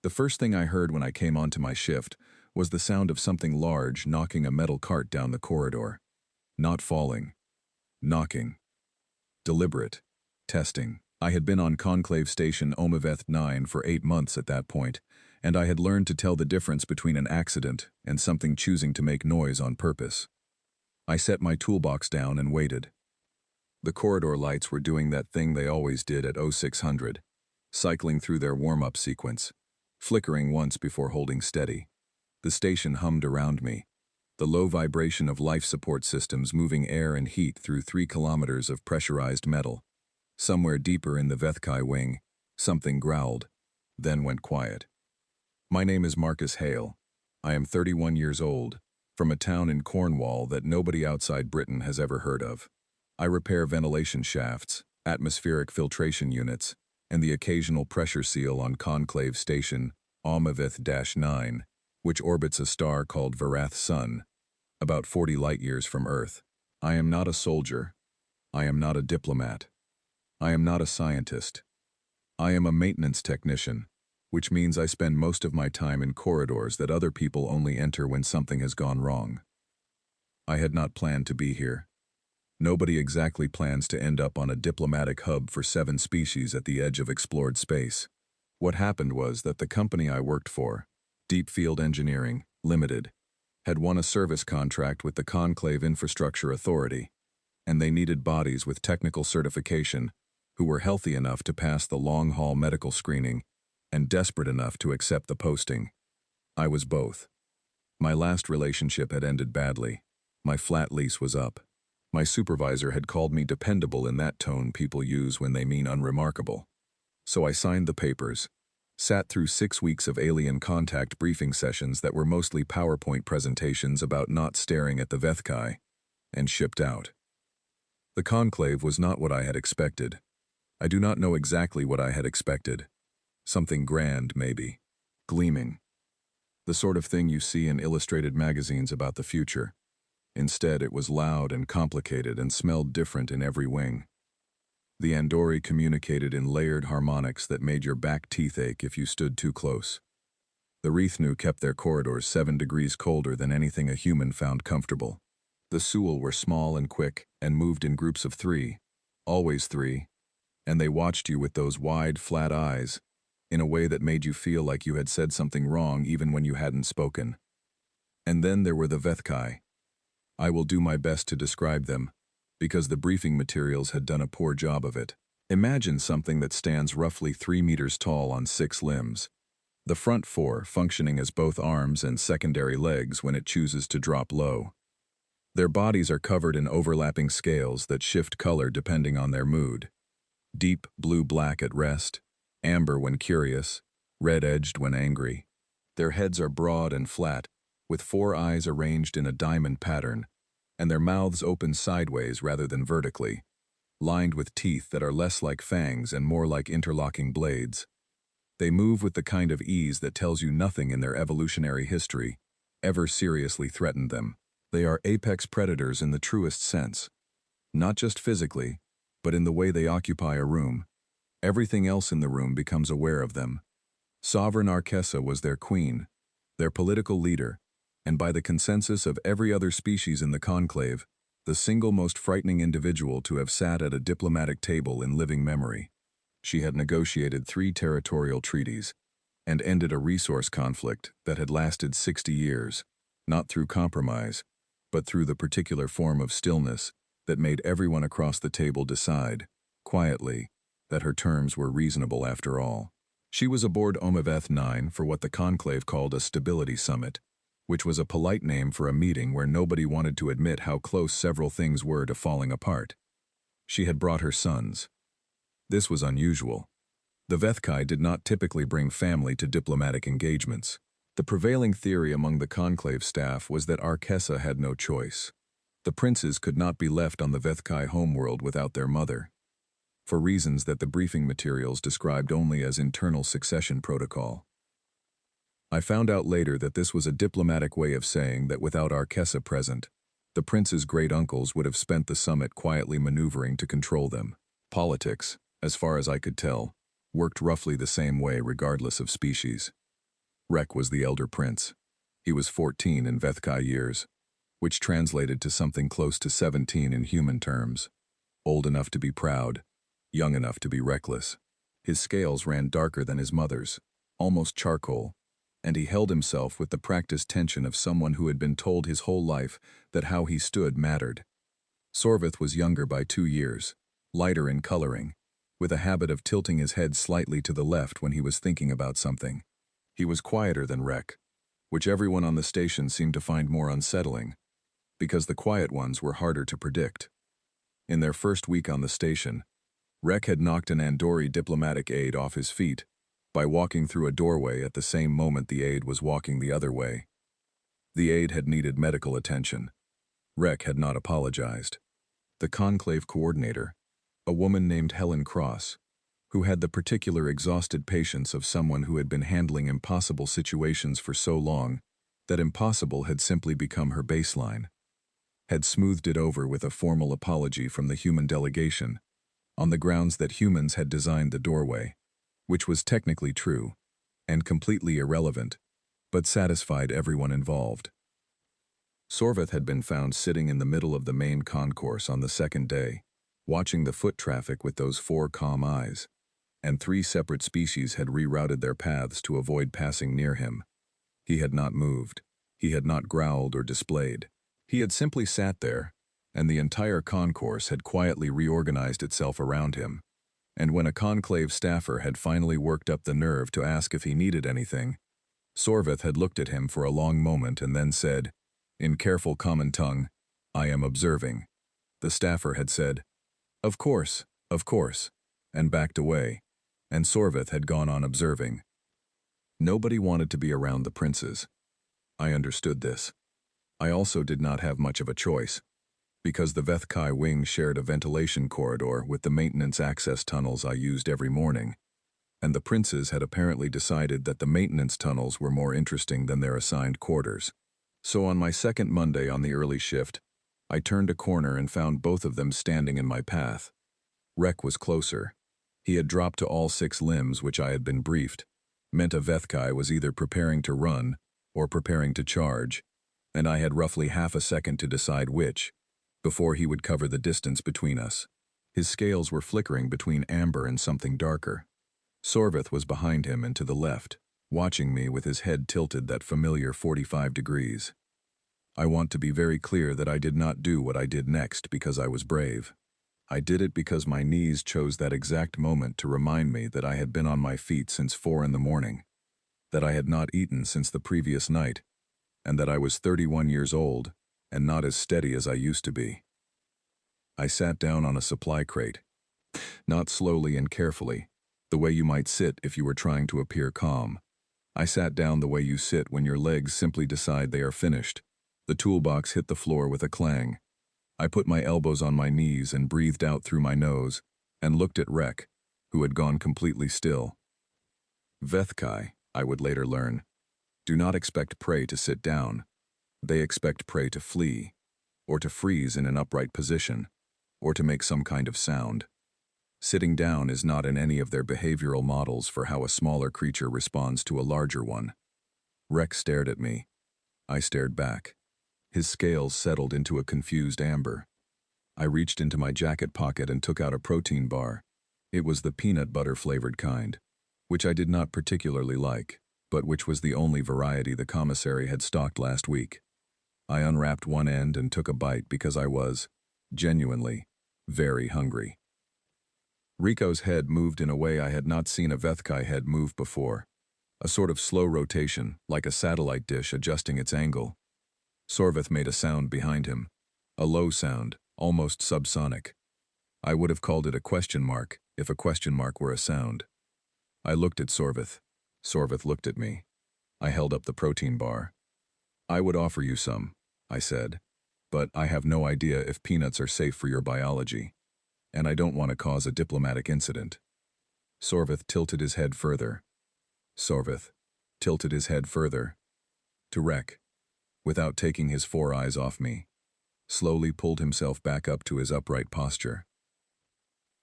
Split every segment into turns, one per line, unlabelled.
The first thing I heard when I came onto my shift was the sound of something large knocking a metal cart down the corridor. Not falling. Knocking. Deliberate. Testing. I had been on Conclave Station Omaveth 9 for 8 months at that point, and I had learned to tell the difference between an accident and something choosing to make noise on purpose. I set my toolbox down and waited. The corridor lights were doing that thing they always did at 0600, cycling through their warm-up sequence, flickering once before holding steady. The station hummed around me, the low vibration of life support systems moving air and heat through 3 kilometers of pressurized metal. Somewhere deeper in the Vethkai wing, something growled, then went quiet. My name is Marcus Hale. I am 31 years old, from a town in Cornwall that nobody outside Britain has ever heard of. I repair ventilation shafts, atmospheric filtration units, and the occasional pressure seal on Conclave Station Omaveth-9, which orbits a star called Varath Sun, about 40 light-years from Earth. I am not a soldier. I am not a diplomat. I am not a scientist. I am a maintenance technician, which means I spend most of my time in corridors that other people only enter when something has gone wrong. I had not planned to be here. Nobody exactly plans to end up on a diplomatic hub for 7 species at the edge of explored space. What happened was that the company I worked for, Deep Field Engineering, Limited, had won a service contract with the Conclave Infrastructure Authority, and they needed bodies with technical certification who were healthy enough to pass the long-haul medical screening and desperate enough to accept the posting. I was both. My last relationship had ended badly. My flat lease was up. My supervisor had called me dependable in that tone people use when they mean unremarkable. So I signed the papers, sat through 6 weeks of alien contact briefing sessions that were mostly PowerPoint presentations about not staring at the Vethkai, and shipped out. The conclave was not what I had expected. I do not know exactly what I had expected. Something grand, maybe. Gleaming. The sort of thing you see in illustrated magazines about the future. Instead, it was loud and complicated and smelled different in every wing. The Andori communicated in layered harmonics that made your back teeth ache if you stood too close. The Rethnu kept their corridors 7 degrees colder than anything a human found comfortable. The Suul were small and quick and moved in groups of 3, always 3, and they watched you with those wide, flat eyes, in a way that made you feel like you had said something wrong even when you hadn't spoken. And then there were the Vethkai. I will do my best to describe them, because the briefing materials had done a poor job of it. Imagine something that stands roughly 3 meters tall on 6 limbs. The front 4 functioning as both arms and secondary legs when it chooses to drop low. Their bodies are covered in overlapping scales that shift color depending on their mood. Deep blue-black at rest, amber when curious, red-edged when angry. Their heads are broad and flat, with 4 eyes arranged in a diamond pattern, and their mouths open sideways rather than vertically, lined with teeth that are less like fangs and more like interlocking blades. They move with the kind of ease that tells you nothing in their evolutionary history ever seriously threatened them. They are apex predators in the truest sense. Not just physically, but in the way they occupy a room. Everything else in the room becomes aware of them. Sovereign Arkessa was their queen, their political leader, and by the consensus of every other species in the conclave, the single most frightening individual to have sat at a diplomatic table in living memory. She had negotiated 3 territorial treaties and ended a resource conflict that had lasted 60 years, not through compromise, but through the particular form of stillness that made everyone across the table decide, quietly, that her terms were reasonable after all. She was aboard Omaveth 9 for what the conclave called a stability summit, which was a polite name for a meeting where nobody wanted to admit how close several things were to falling apart. She had brought her sons. This was unusual. The Vethkai did not typically bring family to diplomatic engagements. The prevailing theory among the conclave staff was that Arkessa had no choice. The princes could not be left on the Vethkai homeworld without their mother, for reasons that the briefing materials described only as internal succession protocol. I found out later that this was a diplomatic way of saying that without Arkessa present, the prince's great-uncles would have spent the summit quietly maneuvering to control them. Politics, as far as I could tell, worked roughly the same way regardless of species. Rek was the elder prince. He was 14 in Vethkai years, which translated to something close to 17 in human terms. Old enough to be proud, young enough to be reckless. His scales ran darker than his mother's, almost charcoal, and he held himself with the practiced tension of someone who had been told his whole life that how he stood mattered. Sorvith was younger by 2 years, lighter in coloring, with a habit of tilting his head slightly to the left when he was thinking about something. He was quieter than Rek, which everyone on the station seemed to find more unsettling, because the quiet ones were harder to predict. In their first week on the station, Rek had knocked an Andori diplomatic aide off his feet by walking through a doorway at the same moment the aide was walking the other way. The aide had needed medical attention. Rek had not apologized. The conclave coordinator, a woman named Helen Cross, who had the particular exhausted patience of someone who had been handling impossible situations for so long that impossible had simply become her baseline, had smoothed it over with a formal apology from the human delegation, on the grounds that humans had designed the doorway, which was technically true and completely irrelevant, but satisfied everyone involved. Sorvith had been found sitting in the middle of the main concourse on the second day, watching the foot traffic with those 4 calm eyes, and 3 separate species had rerouted their paths to avoid passing near him. He had not moved. He had not growled or displayed. He had simply sat there, and the entire concourse had quietly reorganized itself around him. And when a conclave staffer had finally worked up the nerve to ask if he needed anything, Sorvith had looked at him for a long moment and then said, in careful common tongue, "I am observing." The staffer had said, of course," and backed away, and Sorvith had gone on observing. Nobody wanted to be around the princes. I understood this. I also did not have much of a choice, because the Vethkai wing shared a ventilation corridor with the maintenance access tunnels I used every morning, and the princes had apparently decided that the maintenance tunnels were more interesting than their assigned quarters. So on my second Monday on the early shift, I turned a corner and found both of them standing in my path. Rek was closer. He had dropped to all 6 limbs, which I had been briefed, meant a Vethkai was either preparing to run or preparing to charge, and I had roughly half a second to decide which, before he would cover the distance between us. His scales were flickering between amber and something darker. Sorvith was behind him and to the left, watching me with his head tilted that familiar 45 degrees. I want to be very clear that I did not do what I did next because I was brave. I did it because my knees chose that exact moment to remind me that I had been on my feet since 4 in the morning, that I had not eaten since the previous night, and that I was 31 years old and not as steady as I used to be. I sat down on a supply crate, not slowly and carefully, the way you might sit if you were trying to appear calm. I sat down the way you sit when your legs simply decide they are finished. The toolbox hit the floor with a clang. I put my elbows on my knees and breathed out through my nose and looked at Rek, who had gone completely still. Vethkai, I would later learn, do not expect prey to sit down. They expect prey to flee, or to freeze in an upright position, or to make some kind of sound. Sitting down is not in any of their behavioral models for how a smaller creature responds to a larger one. Rek stared at me. I stared back. His scales settled into a confused amber. I reached into my jacket pocket and took out a protein bar. It was the peanut butter-flavored kind, which I did not particularly like, but which was the only variety the commissary had stocked last week. I unwrapped one end and took a bite because I was, genuinely, very hungry. Rico's head moved in a way I had not seen a Vethkai head move before, a sort of slow rotation, like a satellite dish adjusting its angle. Sorvith made a sound behind him, a low sound, almost subsonic. I would have called it a question mark if a question mark were a sound. I looked at Sorvith. Sorvith looked at me. I held up the protein bar. I would offer you some, I said, but I have no idea if peanuts are safe for your biology, and I don't want to cause a diplomatic incident. Sorvith tilted his head further. Sorvith tilted his head further. To Rek, without taking his 4 eyes off me, slowly pulled himself back up to his upright posture.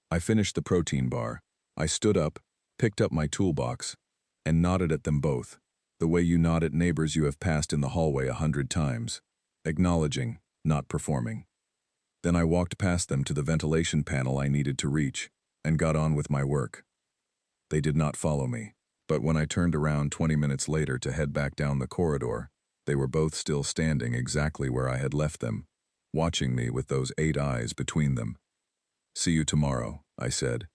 I finished the protein bar. I stood up, picked up my toolbox, and nodded at them both, The way you nod at neighbors you have passed in the hallway 100 times. Acknowledging, not performing. Then I walked past them to the ventilation panel I needed to reach, and got on with my work. They did not follow me, but when I turned around 20 minutes later to head back down the corridor, they were both still standing exactly where I had left them, watching me with those 8 eyes between them. "See you tomorrow," I said,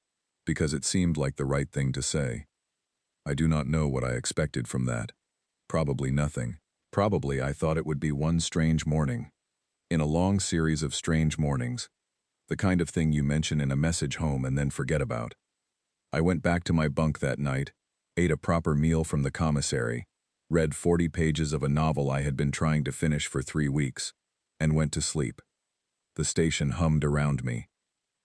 because it seemed like the right thing to say. I do not know what I expected from that. Probably nothing. Probably I thought it would be one strange morning. In a long series of strange mornings. The kind of thing you mention in a message home and then forget about. I went back to my bunk that night, ate a proper meal from the commissary, read 40 pages of a novel I had been trying to finish for 3 weeks, and went to sleep. The station hummed around me.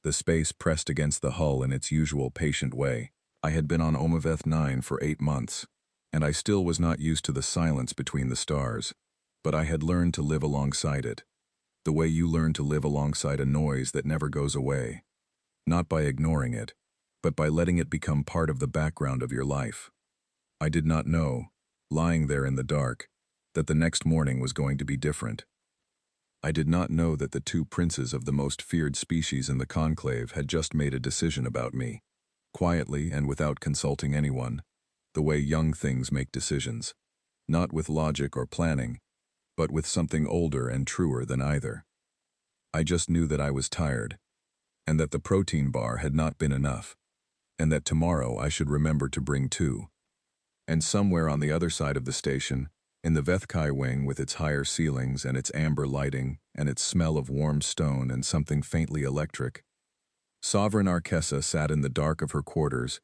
The space pressed against the hull in its usual patient way. I had been on Omaveth 9 for 8 months, and I still was not used to the silence between the stars, but I had learned to live alongside it. The way you learn to live alongside a noise that never goes away. Not by ignoring it, but by letting it become part of the background of your life. I did not know, lying there in the dark, that the next morning was going to be different. I did not know that the 2 princes of the most feared species in the conclave had just made a decision about me, quietly and without consulting anyone, the way young things make decisions, not with logic or planning, but with something older and truer than either. I just knew that I was tired, and that the protein bar had not been enough, and that tomorrow I should remember to bring 2. And somewhere on the other side of the station, in the Vethkai wing with its higher ceilings and its amber lighting and its smell of warm stone and something faintly electric, Sovereign Arkessa sat in the dark of her quarters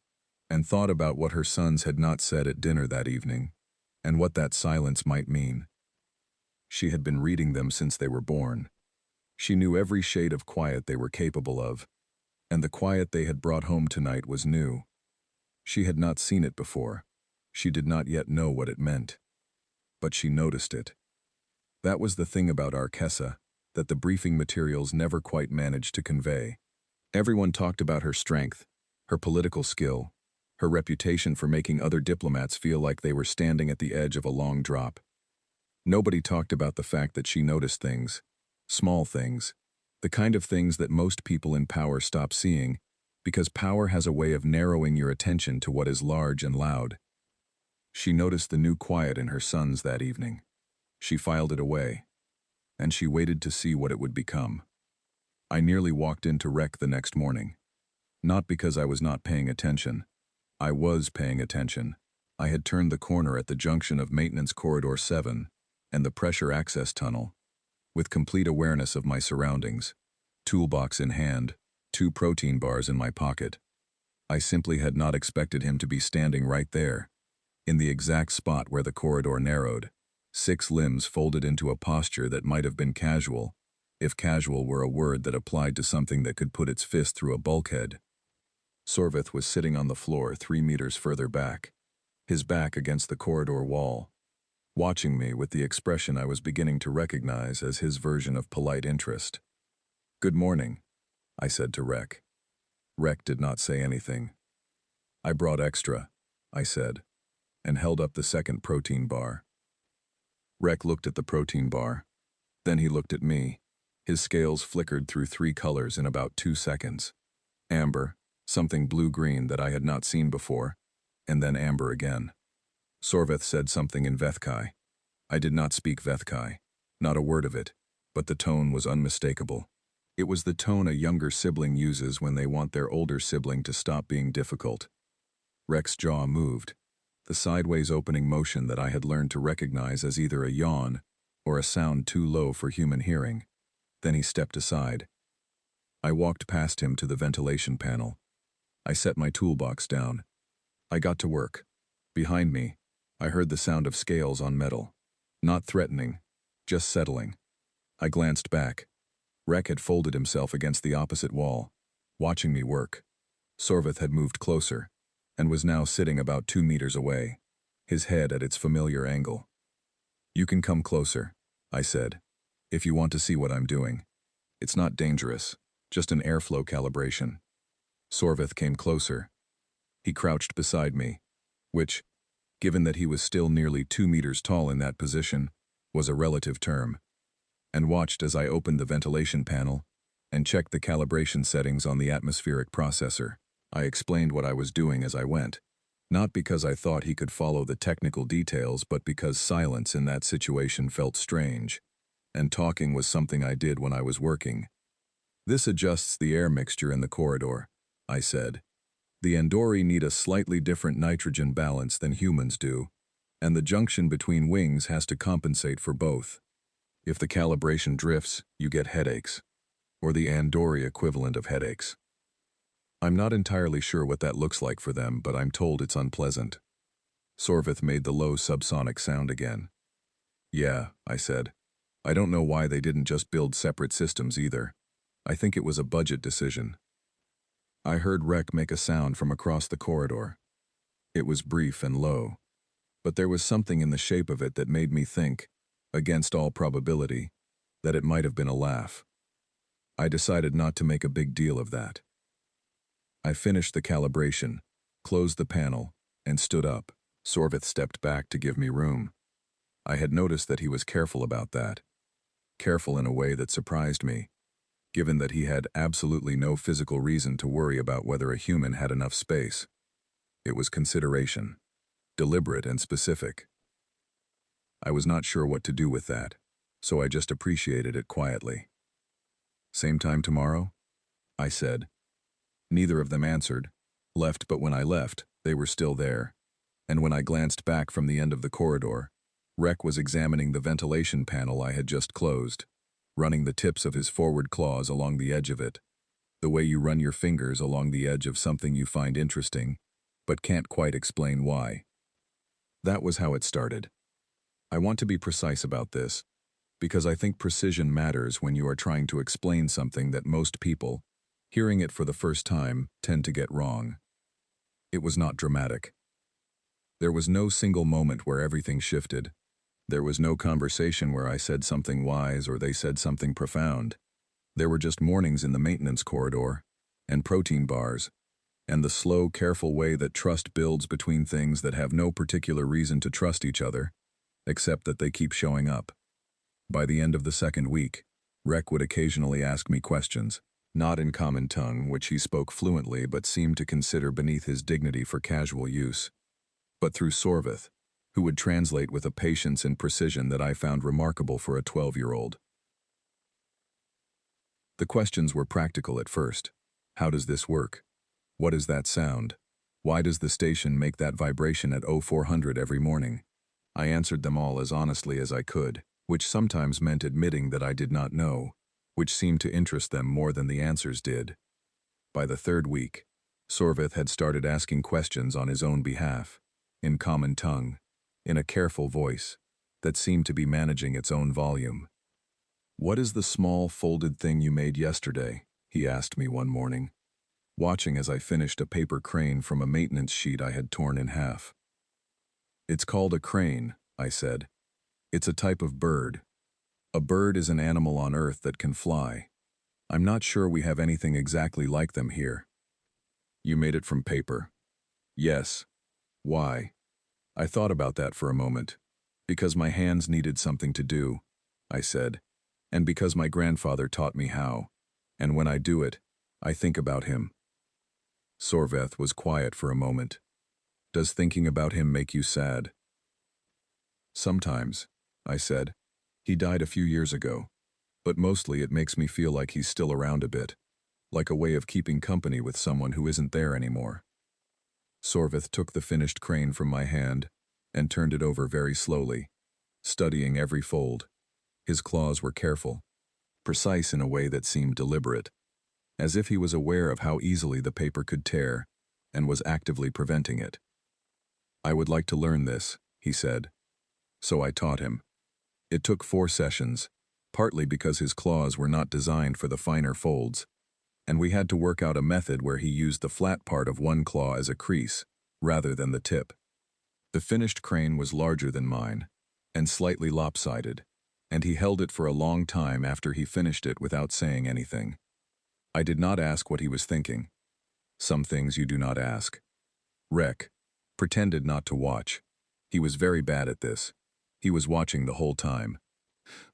and thought about what her sons had not said at dinner that evening, and what that silence might mean. She had been reading them since they were born. She knew every shade of quiet they were capable of, and the quiet they had brought home tonight was new. She had not seen it before. She did not yet know what it meant. But she noticed it. That was the thing about Arkessa that the briefing materials never quite managed to convey. Everyone talked about her strength, her political skill, her reputation for making other diplomats feel like they were standing at the edge of a long drop. Nobody talked about the fact that she noticed things, small things, the kind of things that most people in power stop seeing, because power has a way of narrowing your attention to what is large and loud. She noticed the new quiet in her sons that evening. She filed it away, and she waited to see what it would become. I nearly walked into Rec the next morning. Not because I was not paying attention. I was paying attention. I had turned the corner at the junction of Maintenance Corridor 7 and the Pressure Access Tunnel, with complete awareness of my surroundings, toolbox in hand, 2 protein bars in my pocket. I simply had not expected him to be standing right there, in the exact spot where the corridor narrowed, 6 limbs folded into a posture that might have been casual, if casual were a word that applied to something that could put its fist through a bulkhead. Sorvith was sitting on the floor 3 meters further back, his back against the corridor wall, watching me with the expression I was beginning to recognize as his version of polite interest. "Good morning," I said to Rec. Rec did not say anything. "I brought extra," I said, and held up the second protein bar. Rec looked at the protein bar. Then he looked at me. His scales flickered through 3 colors in about 2 seconds. Amber, something blue-green that I had not seen before, and then amber again. Sorvith said something in Vethkai. I did not speak Vethkai, not a word of it, but the tone was unmistakable. It was the tone a younger sibling uses when they want their older sibling to stop being difficult. Rec's jaw moved, the sideways opening motion that I had learned to recognize as either a yawn or a sound too low for human hearing. Then he stepped aside. I walked past him to the ventilation panel. I set my toolbox down. I got to work. Behind me, I heard the sound of scales on metal. Not threatening, just settling. I glanced back. Rec had folded himself against the opposite wall, watching me work. Sorvith had moved closer, and was now sitting about 2 meters away, his head at its familiar angle. "You can come closer," I said, "if you want to see what I'm doing. It's not dangerous, just an airflow calibration." Sorvith came closer. He crouched beside me, which, given that he was still nearly 2 meters tall in that position, was a relative term, and watched as I opened the ventilation panel and checked the calibration settings on the atmospheric processor. I explained what I was doing as I went, not because I thought he could follow the technical details, but because silence in that situation felt strange, and talking was something I did when I was working. This adjusts the air mixture in the corridor, I said. The Andori need a slightly different nitrogen balance than humans do, and the junction between wings has to compensate for both. If the calibration drifts, you get headaches, or the Andori equivalent of headaches. I'm not entirely sure what that looks like for them, but I'm told it's unpleasant. Sorvith made the low subsonic sound again. Yeah, I said. I don't know why they didn't just build separate systems either. I think it was a budget decision. I heard Rek make a sound from across the corridor. It was brief and low, but there was something in the shape of it that made me think, against all probability, that it might have been a laugh. I decided not to make a big deal of that. I finished the calibration, closed the panel, and stood up. Sorvith stepped back to give me room. I had noticed that he was careful about that. Careful in a way that surprised me, given that he had absolutely no physical reason to worry about whether a human had enough space. It was consideration, deliberate and specific. I was not sure what to do with that, so I just appreciated it quietly. Same time tomorrow? I said. Neither of them answered, but when I left, they were still there, and when I glanced back from the end of the corridor, Rek was examining the ventilation panel I had just closed, running the tips of his forward claws along the edge of it, the way you run your fingers along the edge of something you find interesting, but can't quite explain why. That was how it started. I want to be precise about this, because I think precision matters when you are trying to explain something that most people, hearing it for the first time, tend to get wrong. It was not dramatic. There was no single moment where everything shifted. There was no conversation where I said something wise or they said something profound. There were just mornings in the maintenance corridor, and protein bars, and the slow, careful way that trust builds between things that have no particular reason to trust each other, except that they keep showing up. By the end of the second week, Rek would occasionally ask me questions, not in common tongue, which he spoke fluently but seemed to consider beneath his dignity for casual use, but through Sorvith, who would translate with a patience and precision that I found remarkable for a 12-year-old. The questions were practical at first. How does this work? What is that sound? Why does the station make that vibration at 0400 every morning? I answered them all as honestly as I could, which sometimes meant admitting that I did not know, which seemed to interest them more than the answers did. By the third week, Sorvith had started asking questions on his own behalf, in common tongue, in a careful voice that seemed to be managing its own volume. "What is the small folded thing you made yesterday?" he asked me one morning, watching as I finished a paper crane from a maintenance sheet I had torn in half. "It's called a crane," I said. "It's a type of bird. A bird is an animal on Earth that can fly. I'm not sure we have anything exactly like them here." "You made it from paper?" "Yes." "Why?" I thought about that for a moment. "Because my hands needed something to do," I said, "and because my grandfather taught me how, and when I do it, I think about him." Sorvith was quiet for a moment. "Does thinking about him make you sad?" "Sometimes," I said. "He died a few years ago, but mostly it makes me feel like he's still around a bit, like a way of keeping company with someone who isn't there anymore." Sorvith took the finished crane from my hand and turned it over very slowly, studying every fold. His claws were careful, precise in a way that seemed deliberate, as if he was aware of how easily the paper could tear and was actively preventing it. "I would like to learn this," he said. So I taught him. It took 4 sessions, partly because his claws were not designed for the finer folds, and we had to work out a method where he used the flat part of one claw as a crease, rather than the tip. The finished crane was larger than mine, and slightly lopsided, and he held it for a long time after he finished it without saying anything. I did not ask what he was thinking. Some things you do not ask. Rek pretended not to watch, He was very bad at this. He was watching the whole time.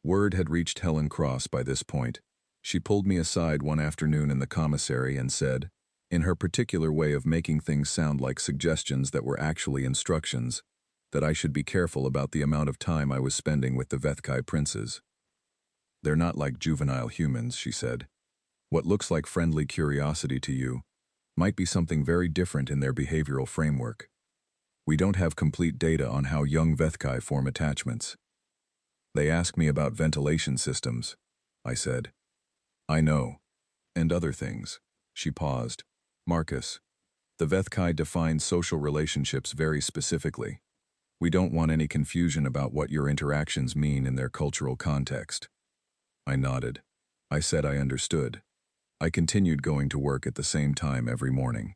Word had reached Helen Cross by this point. She pulled me aside one afternoon in the commissary and said, in her particular way of making things sound like suggestions that were actually instructions, that I should be careful about the amount of time I was spending with the Vethkai princes. They're not like juvenile humans, she said. What looks like friendly curiosity to you might be something very different in their behavioral framework. We don't have complete data on how young Vethkai form attachments. They ask me about ventilation systems, I said. I know. And other things. She paused. Marcus, the Vethkai define social relationships very specifically. We don't want any confusion about what your interactions mean in their cultural context. I nodded. I said I understood. I continued going to work at the same time every morning.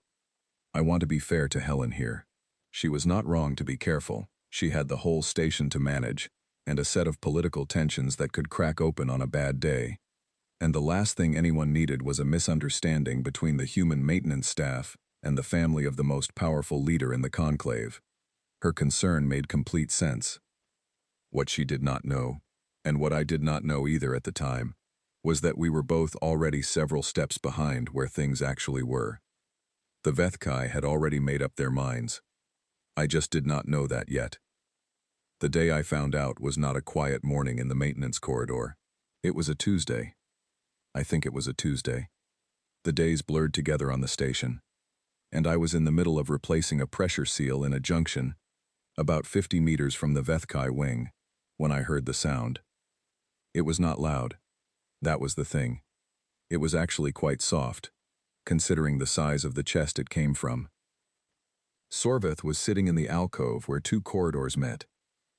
I want to be fair to Helen here. She was not wrong to be careful. She had the whole station to manage, and a set of political tensions that could crack open on a bad day. And the last thing anyone needed was a misunderstanding between the human maintenance staff and the family of the most powerful leader in the conclave. Her concern made complete sense. What she did not know, and what I did not know either at the time, was that we were both already several steps behind where things actually were. The Vethkai had already made up their minds. I just did not know that yet. The day I found out was not a quiet morning in the maintenance corridor. It was a Tuesday. I think it was a Tuesday. The days blurred together on the station, and I was in the middle of replacing a pressure seal in a junction about 50 meters from the Vethkai wing when I heard the sound. It was not loud. That was the thing. It was actually quite soft, considering the size of the chest it came from. Sorveth was sitting in the alcove where two corridors met,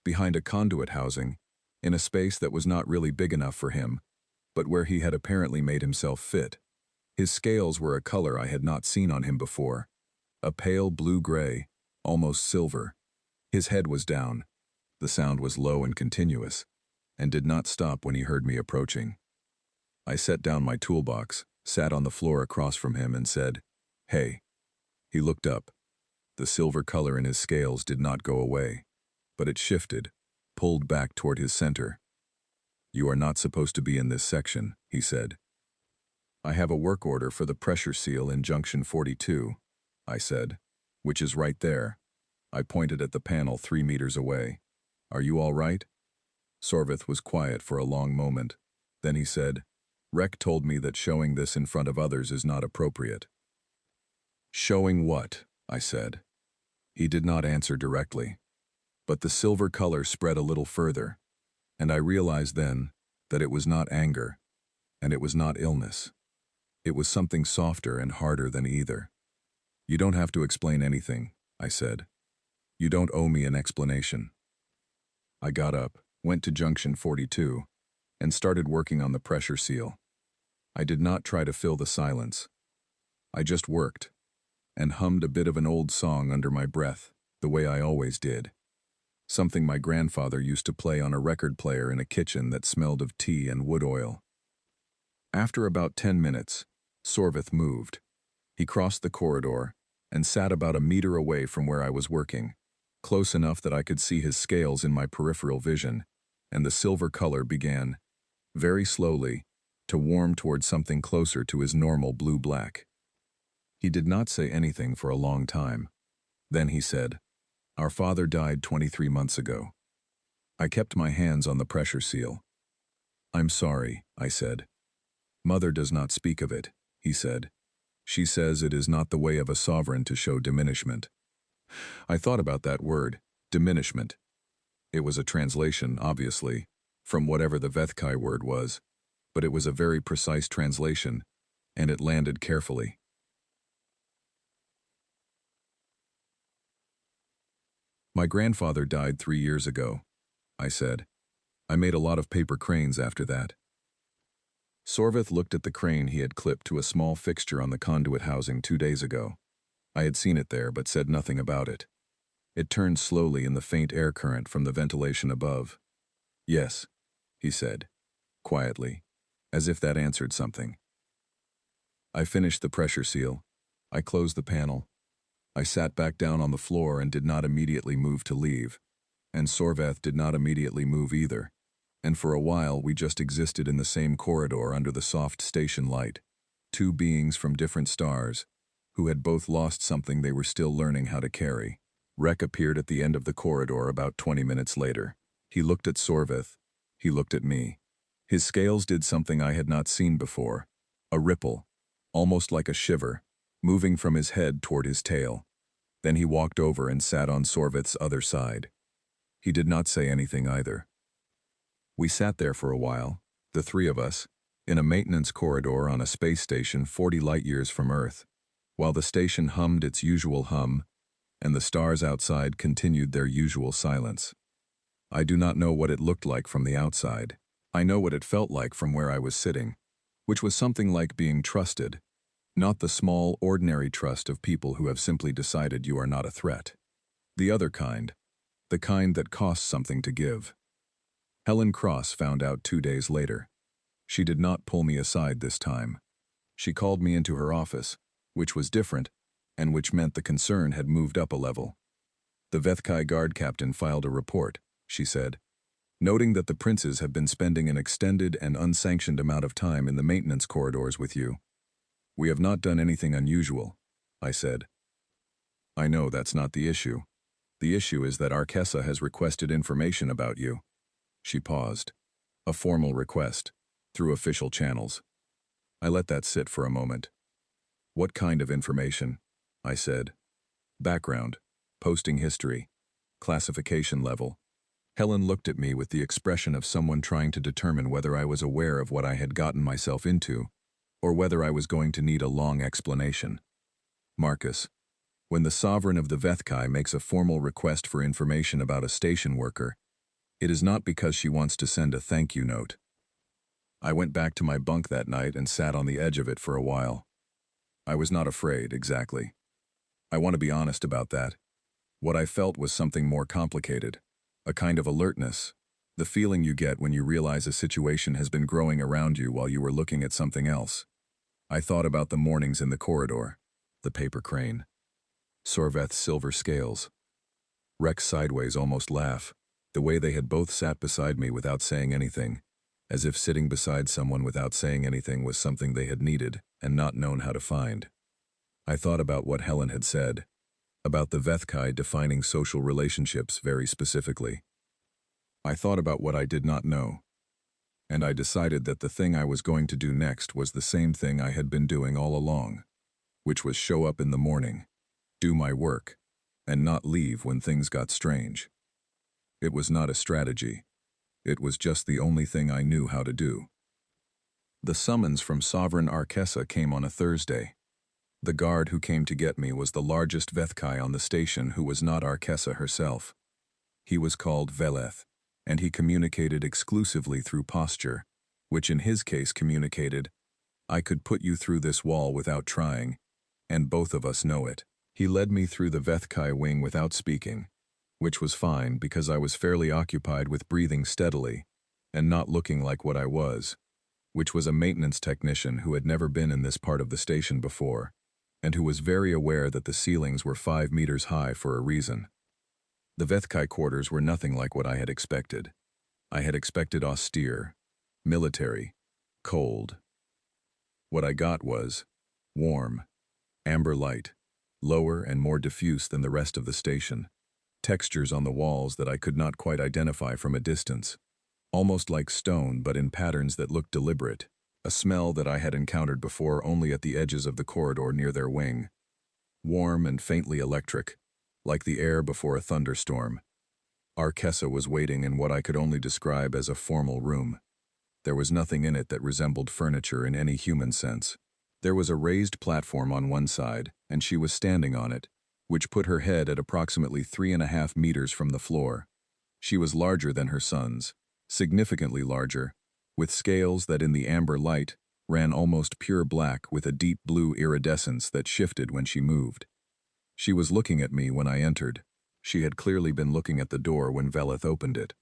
behind a conduit housing, in a space that was not really big enough for him, but where he had apparently made himself fit. His scales were a color I had not seen on him before, a pale blue-gray, almost silver. His head was down. The sound was low and continuous, and did not stop when he heard me approaching. I set down my toolbox, sat on the floor across from him, and said, "Hey." He looked up. The silver color in his scales did not go away, but it shifted, pulled back toward his center. "You are not supposed to be in this section," he said. "I have a work order for the pressure seal in Junction 42, I said, "which is right there." I pointed at the panel 3 meters away. "Are you all right?" Sorveth was quiet for a long moment. Then he said, "Rek told me that showing this in front of others is not appropriate." "Showing what?" I said. He did not answer directly, but the silver color spread a little further, and I realized then that it was not anger, and it was not illness. It was something softer and harder than either. "You don't have to explain anything," I said. "You don't owe me an explanation." I got up, went to Junction 42, and started working on the pressure seal. I did not try to fill the silence. I just worked, and hummed a bit of an old song under my breath, the way I always did. Something my grandfather used to play on a record player in a kitchen that smelled of tea and wood oil. After about 10 minutes, Sorveth moved. He crossed the corridor and sat about a meter away from where I was working, close enough that I could see his scales in my peripheral vision, and the silver color began, very slowly, to warm toward something closer to his normal blue-black. He did not say anything for a long time. Then he said, "Our father died 23 months ago." I kept my hands on the pressure seal. "I'm sorry," I said. "Mother does not speak of it," he said. "She says it is not the way of a sovereign to show diminishment." I thought about that word, diminishment. It was a translation, obviously, from whatever the Vethkai word was, but it was a very precise translation, and it landed carefully. "My grandfather died 3 years ago," I said. "I made a lot of paper cranes after that." Sorveth looked at the crane he had clipped to a small fixture on the conduit housing 2 days ago. I had seen it there but said nothing about it. It turned slowly in the faint air current from the ventilation above. "Yes," he said, quietly, as if that answered something. I finished the pressure seal. I closed the panel. I sat back down on the floor and did not immediately move to leave. And Sorveth did not immediately move either. And for a while we just existed in the same corridor under the soft station light. Two beings from different stars, who had both lost something they were still learning how to carry. Rek appeared at the end of the corridor about 20 minutes later. He looked at Sorveth. He looked at me. His scales did something I had not seen before. A ripple, almost like a shiver, moving from his head toward his tail. Then he walked over and sat on Sorveth's other side. He did not say anything either. We sat there for a while, the three of us, in a maintenance corridor on a space station 40 light-years from Earth, while the station hummed its usual hum, and the stars outside continued their usual silence. I do not know what it looked like from the outside. I know what it felt like from where I was sitting, which was something like being trusted, not the small, ordinary trust of people who have simply decided you are not a threat. The other kind, the kind that costs something to give. Helen Cross found out 2 days later. She did not pull me aside this time. She called me into her office, which was different, and which meant the concern had moved up a level. The Vethkai guard captain filed a report, she said, noting that the princes have been spending an extended and unsanctioned amount of time in the maintenance corridors with you. We have not done anything unusual, I said. I know that's not the issue. The issue is that Arkessa has requested information about you. She paused. A formal request, through official channels. I let that sit for a moment. What kind of information? I said. Background, posting history, classification level. Helen looked at me with the expression of someone trying to determine whether I was aware of what I had gotten myself into, or whether I was going to need a long explanation. Marcus, when the sovereign of the Vethkai makes a formal request for information about a station worker, it is not because she wants to send a thank you note. I went back to my bunk that night and sat on the edge of it for a while. I was not afraid, exactly. I want to be honest about that. What I felt was something more complicated, a kind of alertness, the feeling you get when you realize a situation has been growing around you while you were looking at something else. I thought about the mornings in the corridor, the paper crane, Sorveth's silver scales, Rek's sideways almost laugh, the way they had both sat beside me without saying anything, as if sitting beside someone without saying anything was something they had needed and not known how to find. I thought about what Helen had said, about the Vethkai defining social relationships very specifically. I thought about what I did not know, and I decided that the thing I was going to do next was the same thing I had been doing all along, which was show up in the morning, do my work, and not leave when things got strange. It was not a strategy. It was just the only thing I knew how to do. The summons from Sovereign Arkessa came on a Thursday. The guard who came to get me was the largest Vethkai on the station who was not Arkessa herself. He was called Veleth, and he communicated exclusively through posture, which in his case communicated, I could put you through this wall without trying, and both of us know it. He led me through the Vethkai wing without speaking, which was fine because I was fairly occupied with breathing steadily and not looking like what I was, which was a maintenance technician who had never been in this part of the station before, and who was very aware that the ceilings were 5 meters high for a reason. The Vethkai quarters were nothing like what I had expected. I had expected austere, military, cold. What I got was warm, amber light, lower and more diffuse than the rest of the station, textures on the walls that I could not quite identify from a distance, almost like stone but in patterns that looked deliberate, a smell that I had encountered before only at the edges of the corridor near their wing, warm and faintly electric, like the air before a thunderstorm. Arkessa was waiting in what I could only describe as a formal room. There was nothing in it that resembled furniture in any human sense. There was a raised platform on one side, and she was standing on it, which put her head at approximately 3.5 meters from the floor. She was larger than her sons, significantly larger, with scales that in the amber light ran almost pure black with a deep blue iridescence that shifted when she moved. She was looking at me when I entered. She had clearly been looking at the door when Veleth opened it,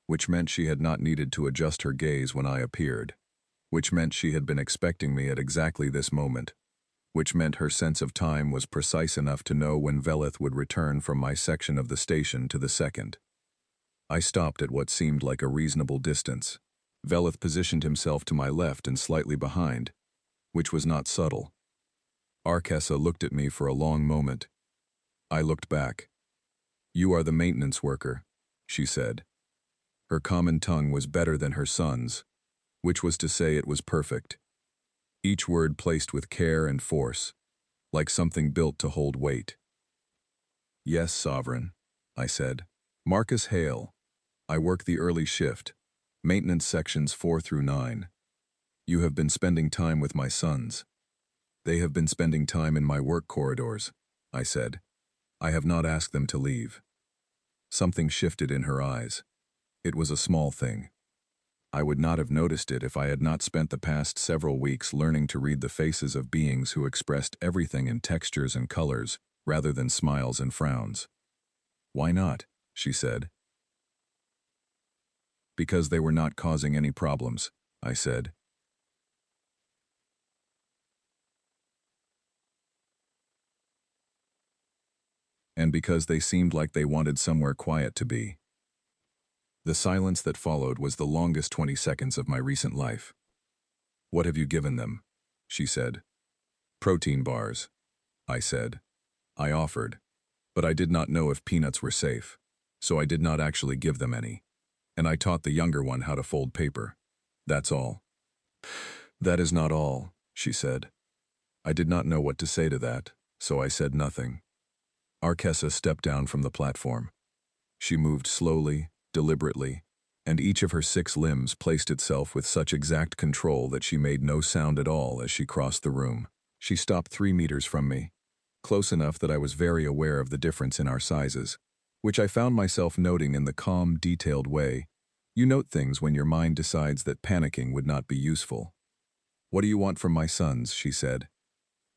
which meant she had not needed to adjust her gaze when I appeared, which meant she had been expecting me at exactly this moment, which meant her sense of time was precise enough to know when Veleth would return from my section of the station to the second. I stopped at what seemed like a reasonable distance. Velith positioned himself to my left and slightly behind, which was not subtle. Arkessa looked at me for a long moment. I looked back. "You are the maintenance worker," she said. Her common tongue was better than her son's, which was to say it was perfect. Each word placed with care and force, like something built to hold weight. "Yes, Sovereign," I said. "Marcus Hale. I work the early shift, maintenance sections 4 through 9. You have been spending time with my sons. They have been spending time in my work corridors," I said. "I have not asked them to leave." Something shifted in her eyes. It was a small thing. I would not have noticed it if I had not spent the past several weeks learning to read the faces of beings who expressed everything in textures and colors rather than smiles and frowns. "Why not?" she said. "Because they were not causing any problems," I said. "And because they seemed like they wanted somewhere quiet to be." The silence that followed was the longest 20 seconds of my recent life. "What have you given them?" she said. "Protein bars," I said. I offered, but I did not know if peanuts were safe, so I did not actually give them any. And I taught the younger one how to fold paper. That's all. "That is not all," she said. I did not know what to say to that, so I said nothing. Arkessa stepped down from the platform. She moved slowly, deliberately, and each of her 6 limbs placed itself with such exact control that she made no sound at all as she crossed the room. She stopped 3 meters from me, close enough that I was very aware of the difference in our sizes, which I found myself noting in the calm, detailed way you note things when your mind decides that panicking would not be useful. "What do you want from my sons?" she said.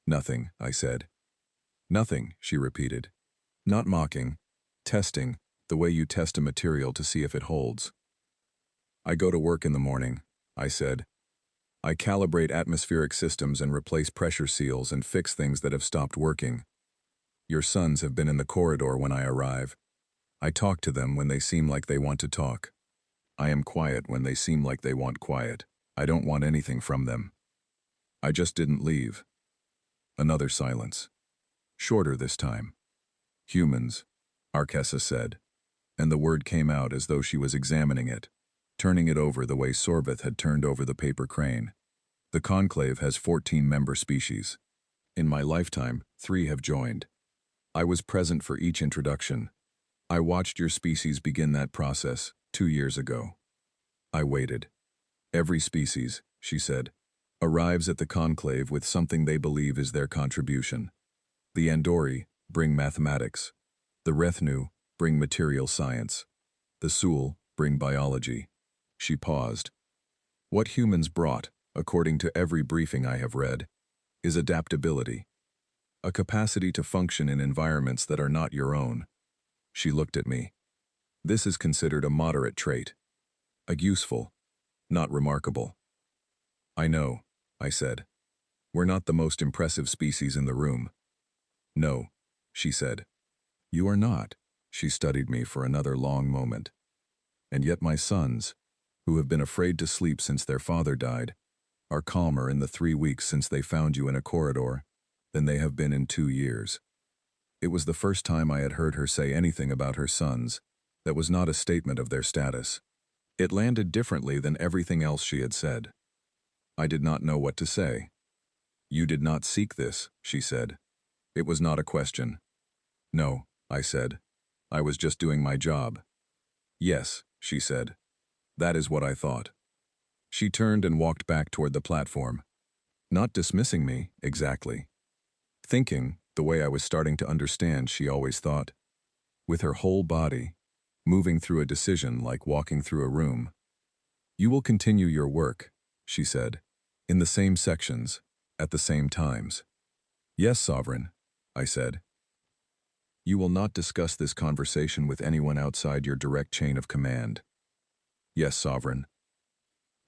"Nothing," I said. "Nothing," she repeated. Not mocking, testing, the way you test a material to see if it holds. "I go to work in the morning," I said. "I calibrate atmospheric systems and replace pressure seals and fix things that have stopped working. Your sons have been in the corridor when I arrive. I talk to them when they seem like they want to talk. I am quiet when they seem like they want quiet. I don't want anything from them. I just didn't leave." Another silence. Shorter this time. "Humans," Arkessa said, and the word came out as though she was examining it, turning it over the way Sorvith had turned over the paper crane. "The Conclave has 14 member species. In my lifetime, 3 have joined. I was present for each introduction. I watched your species begin that process 2 years ago. I waited. Every species," she said, "arrives at the Conclave with something they believe is their contribution. The Andori bring mathematics. The Rethnu bring material science. The Sul bring biology." She paused. "What humans brought, according to every briefing I have read, is adaptability. A capacity to function in environments that are not your own." She looked at me. "This is considered a moderate trait. A useful, not remarkable." "I know," I said. "We're not the most impressive species in the room." "No," she said. "You are not." She studied me for another long moment. "And yet my sons, who have been afraid to sleep since their father died, are calmer in the 3 weeks since they found you in a corridor than they have been in 2 years. It was the first time I had heard her say anything about her sons that was not a statement of their status. It landed differently than everything else she had said. I did not know what to say. "You did not seek this," she said. "It was not a question." "No," I said. "I was just doing my job." "Yes," she said. "That is what I thought." She turned and walked back toward the platform. Not dismissing me, exactly. Thinking, the way I was starting to understand she always thought. With her whole body, moving through a decision like walking through a room. "You will continue your work," she said, "in the same sections, at the same times." "Yes, Sovereign," I said. "You will not discuss this conversation with anyone outside your direct chain of command." "Yes, Sovereign."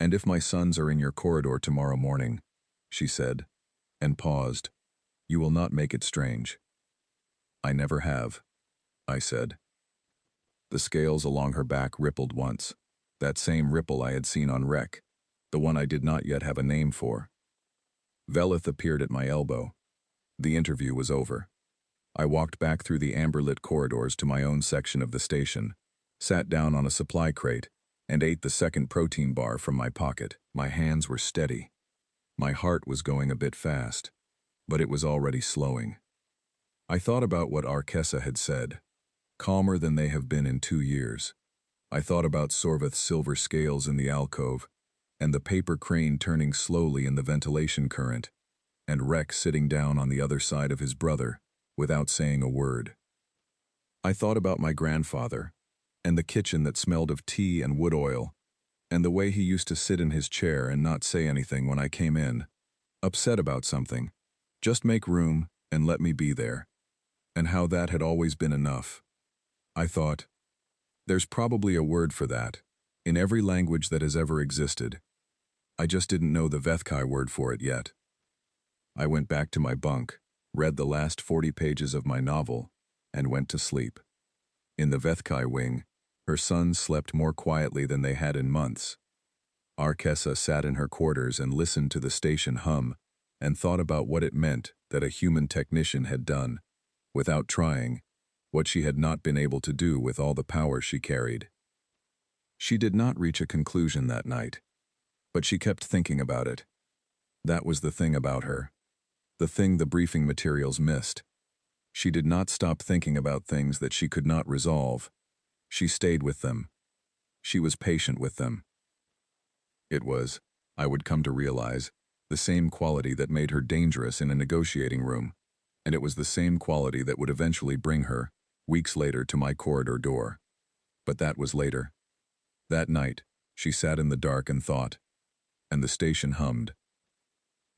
"And if my sons are in your corridor tomorrow morning," she said, and paused, "you will not make it strange." "I never have," I said. The scales along her back rippled once. That same ripple I had seen on Rek, the one I did not yet have a name for. Velith appeared at my elbow. The interview was over. I walked back through the amber-lit corridors to my own section of the station, sat down on a supply crate, and ate the second protein bar from my pocket. My hands were steady. My heart was going a bit fast, but it was already slowing. I thought about what Arkessa had said, calmer than they have been in 2 years. I thought about Sorvith's silver scales in the alcove, and the paper crane turning slowly in the ventilation current, and Rek sitting down on the other side of his brother, without saying a word. I thought about my grandfather, and the kitchen that smelled of tea and wood oil, and the way he used to sit in his chair and not say anything when I came in, upset about something, just make room and let me be there, and how that had always been enough. I thought, there's probably a word for that, in every language that has ever existed. I just didn't know the Vethkai word for it yet. I went back to my bunk, read the last 40 pages of my novel, and went to sleep. In the Vethkai wing, her sons slept more quietly than they had in months. Arkessa sat in her quarters and listened to the station hum, and thought about what it meant that a human technician had done, without trying, what she had not been able to do with all the power she carried. She did not reach a conclusion that night, but she kept thinking about it. That was the thing about her. The thing the briefing materials missed. She did not stop thinking about things that she could not resolve. She stayed with them. She was patient with them. It was, I would come to realize, the same quality that made her dangerous in a negotiating room, and it was the same quality that would eventually bring her, weeks later, to my corridor door. But that was later. That night, she sat in the dark and thought, and the station hummed.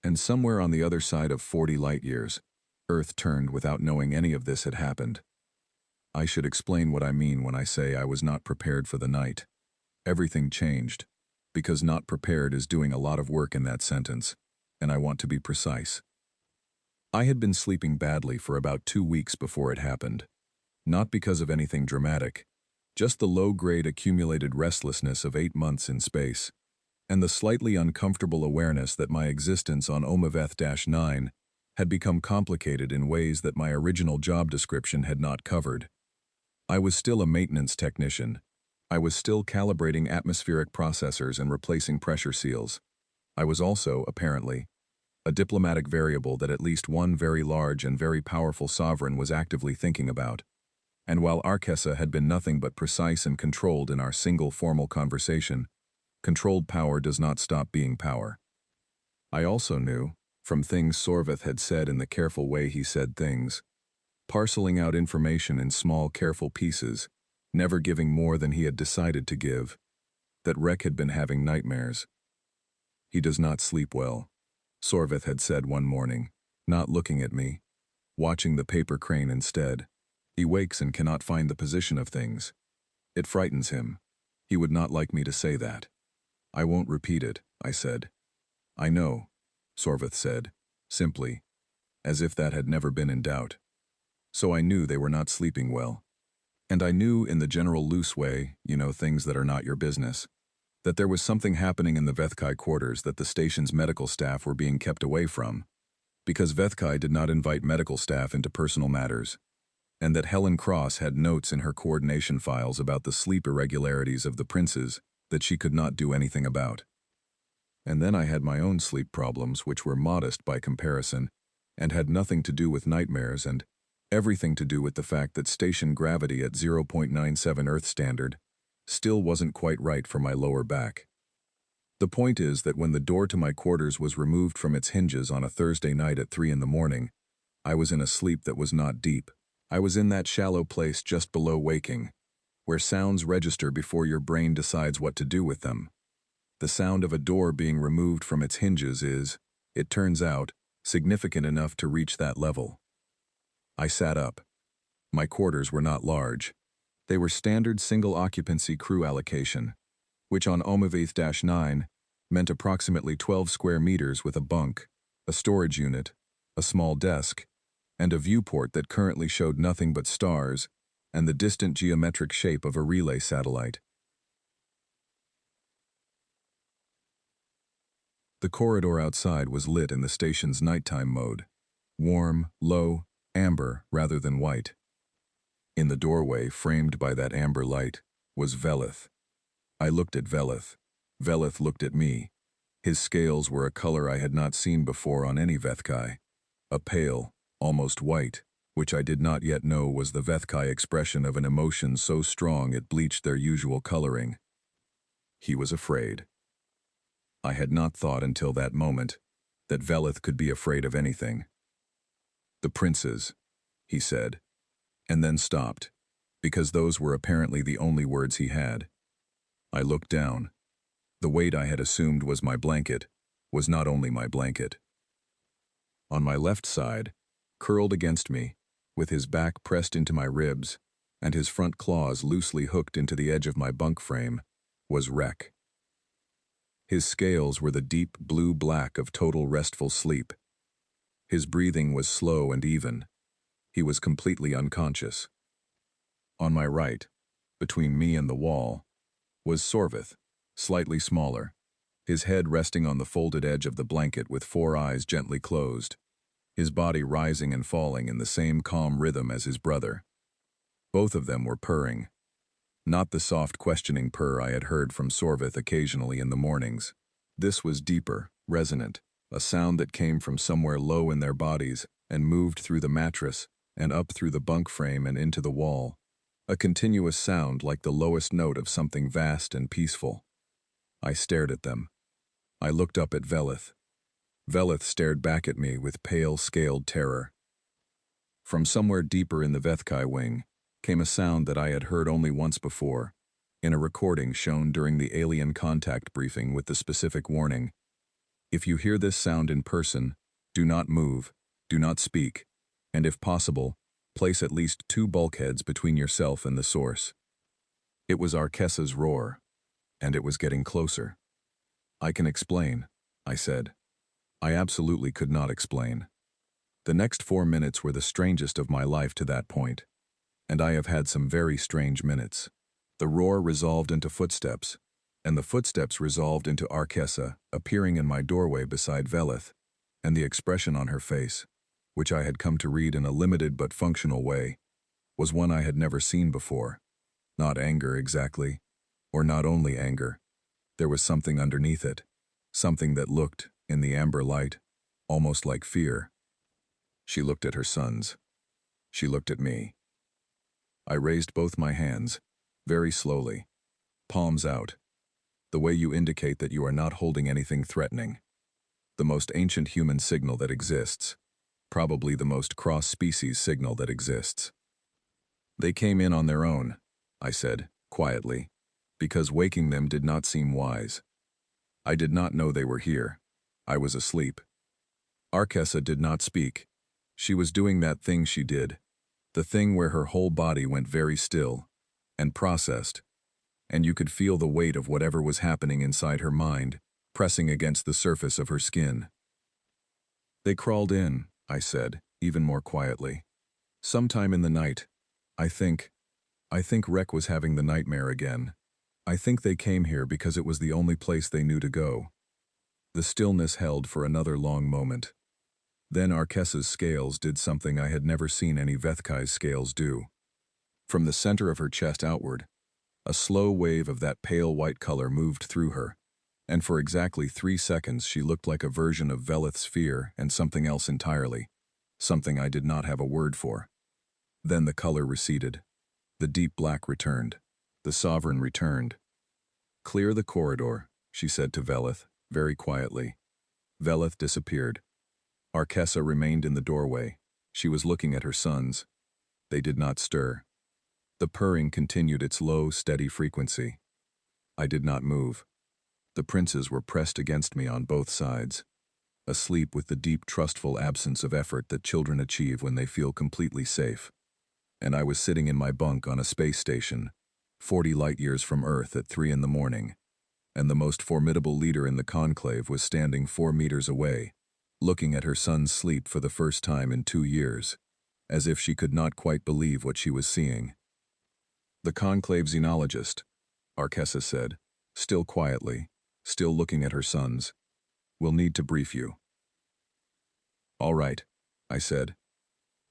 And somewhere on the other side of 40 light years, Earth turned without knowing any of this had happened. I should explain what I mean when I say I was not prepared for the night. Everything changed, because not prepared is doing a lot of work in that sentence, and I want to be precise. I had been sleeping badly for about 2 weeks before it happened. Not because of anything dramatic, just the low-grade accumulated restlessness of 8 months in space, and the slightly uncomfortable awareness that my existence on Omaveth-9 had become complicated in ways that my original job description had not covered. I was still a maintenance technician. I was still calibrating atmospheric processors and replacing pressure seals. I was also, apparently, a diplomatic variable that at least one very large and very powerful sovereign was actively thinking about. And while Arkessa had been nothing but precise and controlled in our single formal conversation, controlled power does not stop being power. I also knew, from things Sorvith had said in the careful way he said things, parceling out information in small, careful pieces, never giving more than he had decided to give, that Rek had been having nightmares. He does not sleep well, Sorvith had said one morning, not looking at me, watching the paper crane instead. He wakes and cannot find the position of things. It frightens him. He would not like me to say that. I won't repeat it, I said. I know, Sorvith said, simply, as if that had never been in doubt. So I knew they were not sleeping well. And I knew in the general loose way, things that are not your business, that there was something happening in the Vethkai quarters that the station's medical staff were being kept away from, because Vethkai did not invite medical staff into personal matters, and that Helen Cross had notes in her coordination files about the sleep irregularities of the princes that she could not do anything about. And then I had my own sleep problems, which were modest by comparison, and had nothing to do with nightmares and everything to do with the fact that station gravity at 0.97 Earth standard still wasn't quite right for my lower back. The point is that when the door to my quarters was removed from its hinges on a Thursday night at 3 in the morning, I was in a sleep that was not deep. I was in that shallow place just below waking, where sounds register before your brain decides what to do with them. The sound of a door being removed from its hinges is, it turns out, significant enough to reach that level. I sat up. My quarters were not large. They were standard single-occupancy crew allocation, which on Omaveth-9 meant approximately 12 square meters with a bunk, a storage unit, a small desk, and a viewport that currently showed nothing but stars and the distant geometric shape of a relay satellite. The corridor outside was lit in the station's nighttime mode. Warm, low, amber rather than white. In the doorway, framed by that amber light, was Velith. I looked at Velith. Velith looked at me. His scales were a color I had not seen before on any Vethkai. A pale, almost white, which I did not yet know was the Vethkai expression of an emotion so strong it bleached their usual coloring. He was afraid. I had not thought until that moment that Velith could be afraid of anything. "The princes," he said, and then stopped, because those were apparently the only words he had. I looked down. The weight I had assumed was my blanket was not only my blanket. On my left side, curled against me, with his back pressed into my ribs and his front claws loosely hooked into the edge of my bunk frame, was Rek. His scales were the deep blue-black of total restful sleep. His breathing was slow and even. He was completely unconscious. On my right, between me and the wall, was Sorvith, slightly smaller, his head resting on the folded edge of the blanket with 4 eyes gently closed, his body rising and falling in the same calm rhythm as his brother. Both of them were purring. Not the soft questioning purr I had heard from Sorvith occasionally in the mornings. This was deeper, resonant, a sound that came from somewhere low in their bodies and moved through the mattress and up through the bunk frame and into the wall. A continuous sound like the lowest note of something vast and peaceful. I stared at them. I looked up at Velith. Velith stared back at me with pale, scaled terror. From somewhere deeper in the Vethkai wing came a sound that I had heard only once before, in a recording shown during the alien contact briefing with the specific warning: "If you hear this sound in person, do not move, do not speak, and if possible, place at least 2 bulkheads between yourself and the source." It was Arkessa's roar, and it was getting closer. "I can explain," I said. I absolutely could not explain. The next 4 minutes were the strangest of my life to that point, and I have had some very strange minutes. The roar resolved into footsteps, and the footsteps resolved into Arkessa appearing in my doorway beside Velith, and the expression on her face, which I had come to read in a limited but functional way, was one I had never seen before. Not anger exactly, or not only anger. There was something underneath it, something that looked, in the amber light, almost like fear. She looked at her sons. She looked at me. I raised both my hands, very slowly, palms out, the way you indicate that you are not holding anything threatening. The most ancient human signal that exists, probably the most cross-species signal that exists. "They came in on their own," I said, quietly, because waking them did not seem wise. I did not know they were here. I was asleep. Arkessa did not speak. She was doing that thing she did, the thing where her whole body went very still and processed, and you could feel the weight of whatever was happening inside her mind pressing against the surface of her skin. "They crawled in," I said, even more quietly. "Sometime in the night. I think Rek was having the nightmare again. I think they came here because it was the only place they knew to go." The stillness held for another long moment. Then Arkessa's scales did something I had never seen any Vethkai's scales do. From the center of her chest outward, a slow wave of that pale white color moved through her, and for exactly 3 seconds she looked like a version of Velith's fear and something else entirely, something I did not have a word for. Then the color receded. The deep black returned. The sovereign returned. "Clear the corridor," she said to Velith, very quietly. Velith disappeared. Arkessa remained in the doorway. She was looking at her sons. They did not stir. The purring continued its low, steady frequency. I did not move. The princes were pressed against me on both sides, asleep with the deep, trustful absence of effort that children achieve when they feel completely safe. And I was sitting in my bunk on a space station, 40 light-years from Earth at 3 in the morning, and the most formidable leader in the conclave was standing 4 meters away, looking at her sons sleep for the first time in 2 years, as if she could not quite believe what she was seeing. The conclave xenologist, Archessa said, still quietly, still looking at her sons, will need to brief you. All right, I said.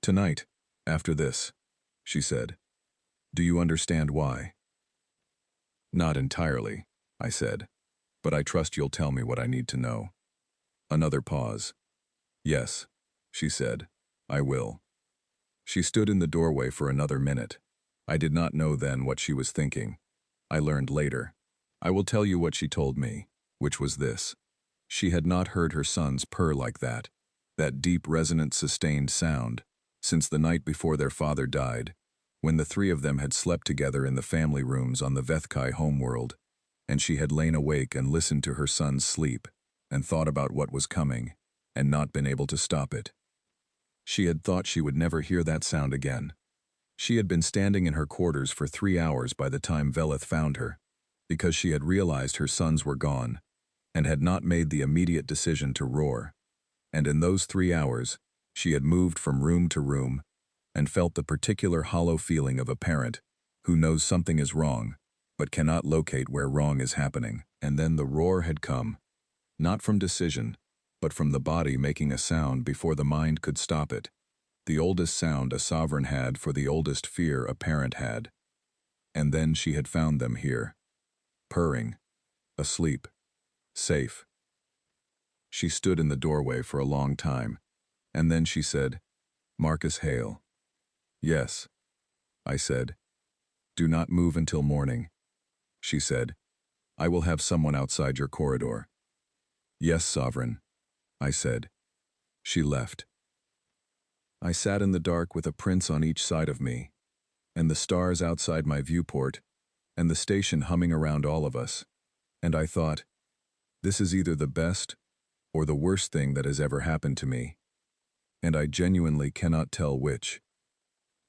Tonight, after this, she said. Do you understand why? Not entirely, I said, but I trust you'll tell me what I need to know. Another pause. Yes, she said, I will. She stood in the doorway for another minute. I did not know then what she was thinking. I learned later. I will tell you what she told me, which was this. She had not heard her sons purr like that deep, resonant, sustained sound, since the night before their father died, when the three of them had slept together in the family rooms on the Vethkai homeworld, and she had lain awake and listened to her sons sleep, and thought about what was coming, and not been able to stop it. She had thought she would never hear that sound again. She had been standing in her quarters for 3 hours by the time Velith found her, because she had realized her sons were gone, and had not made the immediate decision to roar. And in those 3 hours, she had moved from room to room, and felt the particular hollow feeling of a parent who knows something is wrong, but cannot locate where wrong is happening. And then the roar had come, not from decision, but from the body making a sound before the mind could stop it. The oldest sound a sovereign had for the oldest fear a parent had. And then she had found them here. Purring. Asleep. Safe. She stood in the doorway for a long time, and then she said, Marcus Hale. Yes, I said. Do not move until morning. She said, I will have someone outside your corridor. Yes, Sovereign, I said. She left. I sat in the dark with a prince on each side of me, and the stars outside my viewport, and the station humming around all of us, and I thought, this is either the best or the worst thing that has ever happened to me, and I genuinely cannot tell which.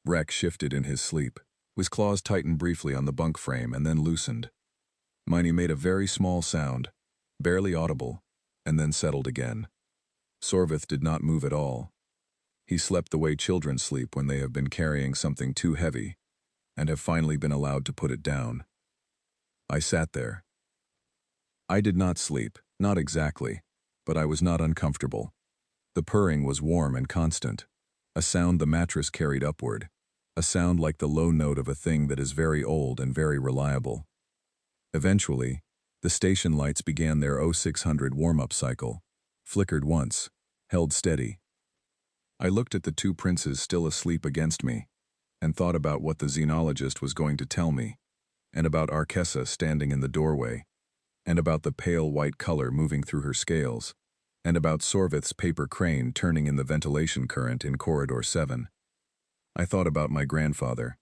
Rek shifted in his sleep. His claws tightened briefly on the bunk frame and then loosened. Miney made a very small sound, barely audible, and then settled again. Sorvith did not move at all. He slept the way children sleep when they have been carrying something too heavy and have finally been allowed to put it down. I sat there. I did not sleep, not exactly, but I was not uncomfortable. The purring was warm and constant, a sound the mattress carried upward, a sound like the low note of a thing that is very old and very reliable. Eventually, the station lights began their 0600 warm-up cycle, flickered once, held steady. I looked at the two princes still asleep against me, and thought about what the xenologist was going to tell me, and about Archessa standing in the doorway, and about the pale white color moving through her scales, and about Sorvith's paper crane turning in the ventilation current in Corridor 7. I thought about my grandfather,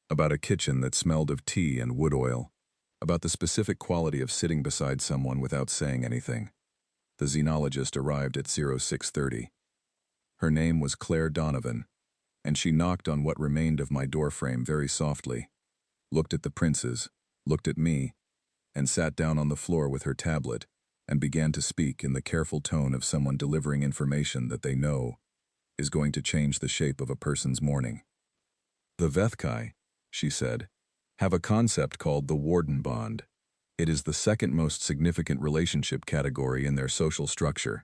about a kitchen that smelled of tea and wood oil, about the specific quality of sitting beside someone without saying anything. The xenologist arrived at 0630. Her name was Claire Donovan, and she knocked on what remained of my doorframe very softly, looked at the princes, looked at me, and sat down on the floor with her tablet and began to speak in the careful tone of someone delivering information that they know is going to change the shape of a person's morning. The Vethkai, she said, have a concept called the Warden Bond. It is the second most significant relationship category in their social structure,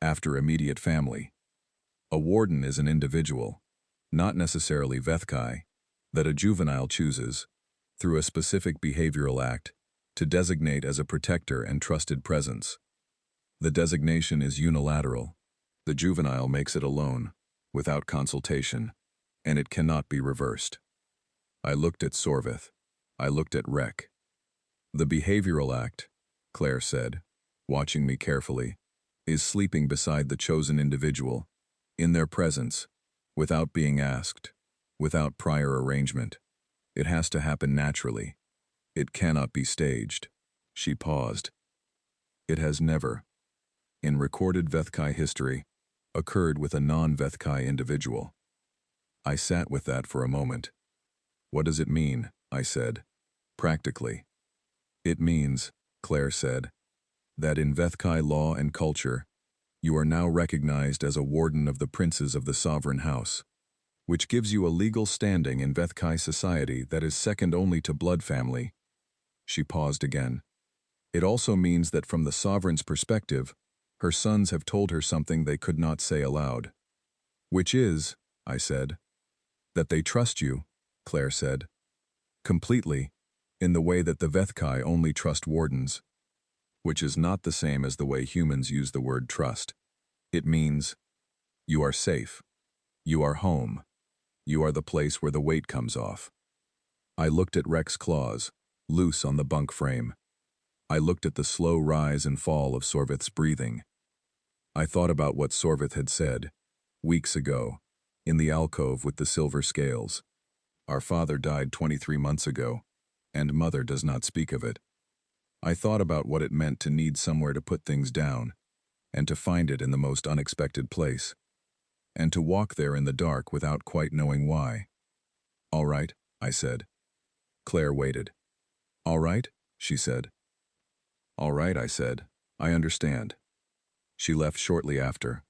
after immediate family. A warden is an individual, not necessarily Vethkai, that a juvenile chooses, through a specific behavioral act, to designate as a protector and trusted presence. The designation is unilateral. The juvenile makes it alone, without consultation, and it cannot be reversed. I looked at Sorvith. I looked at Rek. The behavioral act, Claire said, watching me carefully, is sleeping beside the chosen individual, in their presence, without being asked, without prior arrangement. It has to happen naturally. It cannot be staged. She paused. It has never, in recorded Vethkai history, occurred with a non-Vethkai individual. I sat with that for a moment. What does it mean? I said. Practically. It means, Claire said, that in Vethkai law and culture, you are now recognized as a warden of the princes of the sovereign house. which gives you a legal standing in Vethkai society that is second only to blood family. She paused again. It also means that from the sovereign's perspective, her sons have told her something they could not say aloud. Which is, I said. That they trust you, Claire said. Completely, in the way that the Vethkai only trust wardens. Which is not the same as the way humans use the word trust. It means, you are safe. You are home. You are the place where the weight comes off. I looked at Rex's claws, loose on the bunk frame. I looked at the slow rise and fall of Sorvith's breathing. I thought about what Sorvith had said, weeks ago, in the alcove with the silver scales. Our father died 23 months ago, and Mother does not speak of it. I thought about what it meant to need somewhere to put things down, and to find it in the most unexpected place, and to walk there in the dark without quite knowing why. All right, I said. Claire waited. All right, she said. All right, I said. I understand. She left shortly after.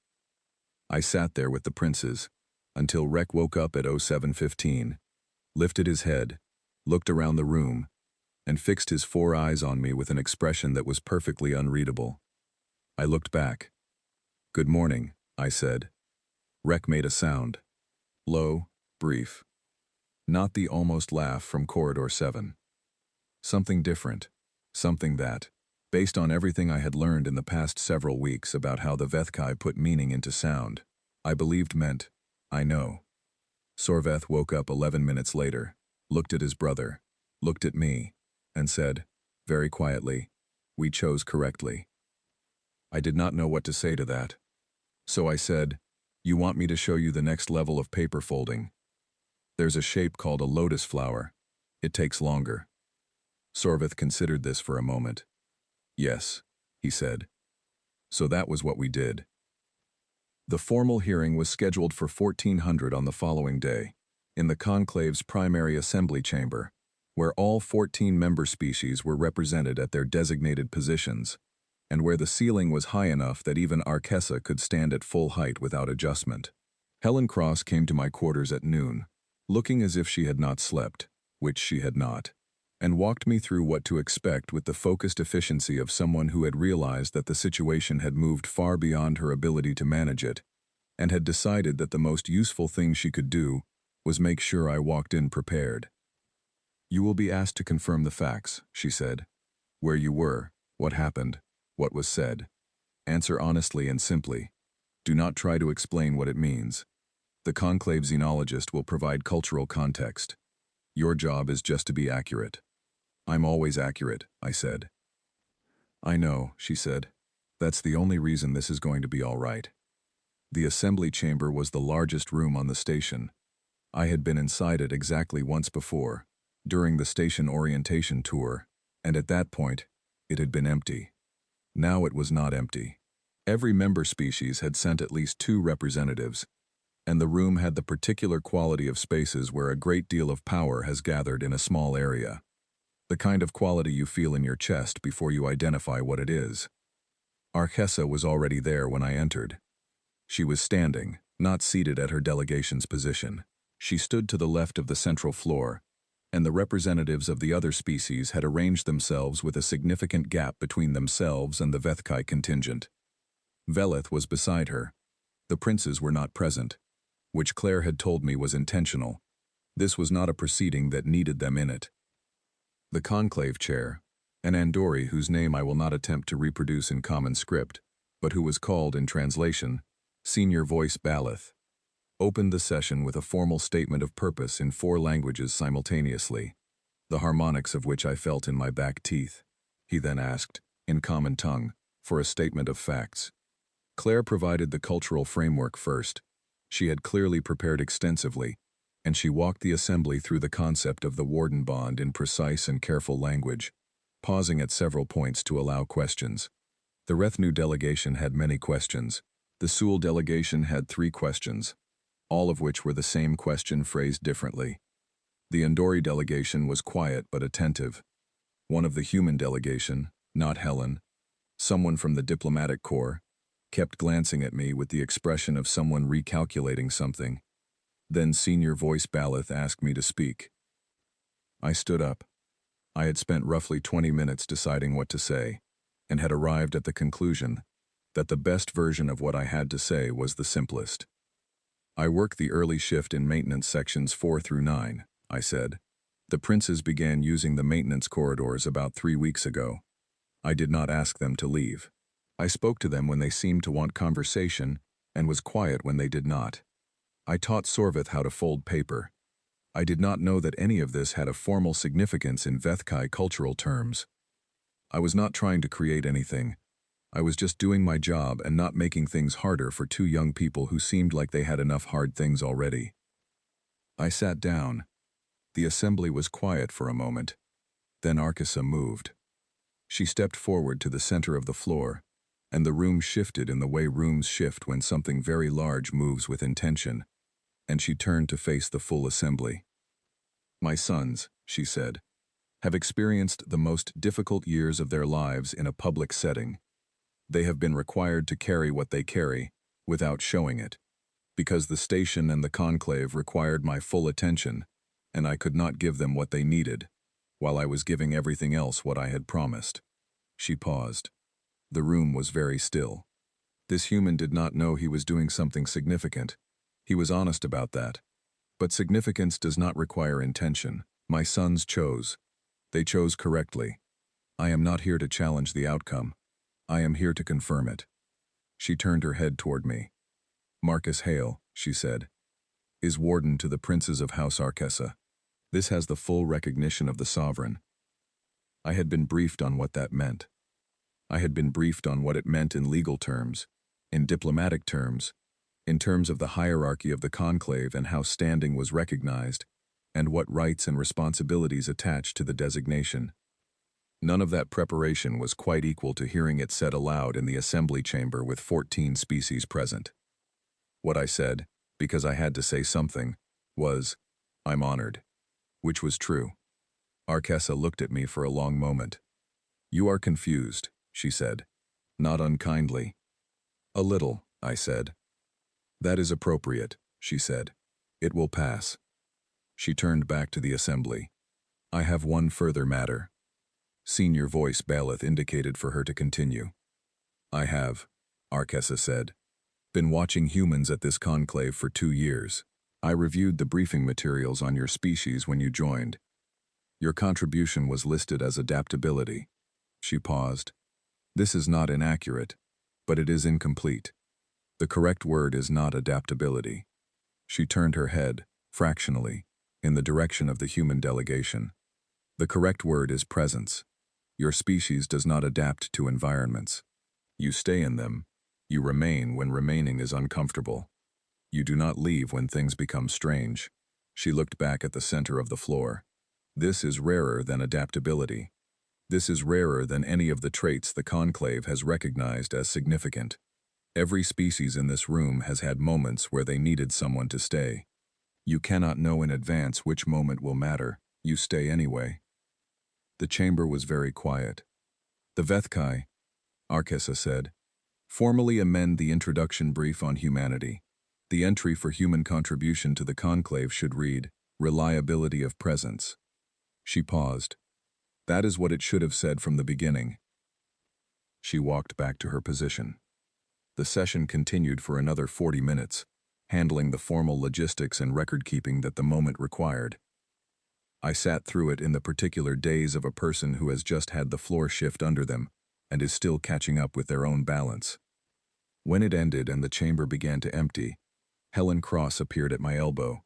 I sat there with the princes, until Rek woke up at 07:15, lifted his head, looked around the room, and fixed his 4 eyes on me with an expression that was perfectly unreadable. I looked back. Good morning, I said. Rek made a sound. Low, brief. Not the almost laugh from Corridor 7. Something different. Something that, based on everything I had learned in the past several weeks about how the Vethkai put meaning into sound, I believed meant, I know. Sorveth woke up 11 minutes later, looked at his brother, looked at me, and said, very quietly, we chose correctly. I did not know what to say to that. So I said, you want me to show you the next level of paper folding. There's a shape called a lotus flower. It takes longer. Sorveth considered this for a moment. Yes, he said. So that was what we did. The formal hearing was scheduled for 1400 on the following day, in the conclave's primary assembly chamber, where all 14 member species were represented at their designated positions, and where the ceiling was high enough that even Arkessa could stand at full height without adjustment. Helen Cross came to my quarters at noon, looking as if she had not slept, which she had not, and walked me through what to expect with the focused efficiency of someone who had realized that the situation had moved far beyond her ability to manage it, and had decided that the most useful thing she could do was make sure I walked in prepared. You will be asked to confirm the facts, she said. Where you were, what happened, what was said. Answer honestly and simply. Do not try to explain what it means. The conclave xenologist will provide cultural context. Your job is just to be accurate. I'm always accurate, I said. I know, she said. That's the only reason this is going to be all right. The assembly chamber was the largest room on the station. I had been inside it exactly once before, during the station orientation tour, and at that point, it had been empty. Now it was not empty. Every member species had sent at least 2 representatives, and the room had the particular quality of spaces where a great deal of power has gathered in a small area. The kind of quality you feel in your chest before you identify what it is. Arkessa was already there when I entered. She was standing, not seated at her delegation's position. She stood to the left of the central floor, and the representatives of the other species had arranged themselves with a significant gap between themselves and the Vethkai contingent. Velith was beside her. The princes were not present, which Claire had told me was intentional. This was not a proceeding that needed them in it. The conclave chair, an Andori whose name I will not attempt to reproduce in common script, but who was called, in translation, Senior Voice Balith, opened the session with a formal statement of purpose in 4 languages simultaneously, the harmonics of which I felt in my back teeth. He then asked, in common tongue, for a statement of facts. Claire provided the cultural framework first. She had clearly prepared extensively, and she walked the assembly through the concept of the warden bond in precise and careful language, pausing at several points to allow questions. The Rethnu delegation had many questions. The Sul delegation had 3 questions, all of which were the same question phrased differently. The Andori delegation was quiet but attentive. One of the human delegation, not Helen, someone from the diplomatic corps, kept glancing at me with the expression of someone recalculating something. Then Senior Voice Balith asked me to speak. I stood up. I had spent roughly 20 minutes deciding what to say, and had arrived at the conclusion that the best version of what I had to say was the simplest. I work the early shift in maintenance sections 4 through 9, I said. The princes began using the maintenance corridors about 3 weeks ago. I did not ask them to leave. I spoke to them when they seemed to want conversation and was quiet when they did not. I taught Sorvith how to fold paper. I did not know that any of this had a formal significance in Vethkai cultural terms. I was not trying to create anything. I was just doing my job and not making things harder for 2 young people who seemed like they had enough hard things already. I sat down. The assembly was quiet for a moment. Then Arkissa moved. She stepped forward to the center of the floor, and the room shifted in the way rooms shift when something very large moves with intention, and she turned to face the full assembly. My sons, she said, have experienced the most difficult years of their lives in a public setting. They have been required to carry what they carry without showing it, because the station and the conclave required my full attention, and I could not give them what they needed, while I was giving everything else what I had promised. She paused. The room was very still. This human did not know he was doing something significant. He was honest about that. But significance does not require intention. My sons chose. They chose correctly. I am not here to challenge the outcome. I am here to confirm it. She turned her head toward me. Marcus Hale, she said, is warden to the princes of House Arkessa. This has the full recognition of the sovereign. I had been briefed on what that meant. I had been briefed on what it meant in legal terms, in diplomatic terms, in terms of the hierarchy of the conclave and how standing was recognized, and what rights and responsibilities attached to the designation. None of that preparation was quite equal to hearing it said aloud in the assembly chamber with 14 species present. What I said, because I had to say something, was, "I'm honored," which was true. Arkessa looked at me for a long moment. "You are confused," she said. "Not unkindly." "A little," I said. "That is appropriate," she said. "It will pass." She turned back to the assembly. "I have one further matter." Senior Voice Balith indicated for her to continue. "I have," Arkessa said, "been watching humans at this conclave for 2 years. I reviewed the briefing materials on your species when you joined. Your contribution was listed as adaptability." She paused. "This is not inaccurate, but it is incomplete. The correct word is not adaptability." She turned her head, fractionally, in the direction of the human delegation. "The correct word is presence. Your species does not adapt to environments. You stay in them. You remain when remaining is uncomfortable. You do not leave when things become strange." She looked back at the center of the floor. "This is rarer than adaptability. This is rarer than any of the traits the conclave has recognized as significant. Every species in this room has had moments where they needed someone to stay. You cannot know in advance which moment will matter. You stay anyway." The chamber was very quiet. "The Vethkai," Arkessa said, "formally amend the introduction brief on humanity. The entry for human contribution to the conclave should read, 'Reliability of presence.'" She paused. "That is what it should have said from the beginning." She walked back to her position. The session continued for another 40 minutes, handling the formal logistics and record-keeping that the moment required. I sat through it in the particular daze of a person who has just had the floor shift under them and is still catching up with their own balance. When it ended and the chamber began to empty, Helen Cross appeared at my elbow.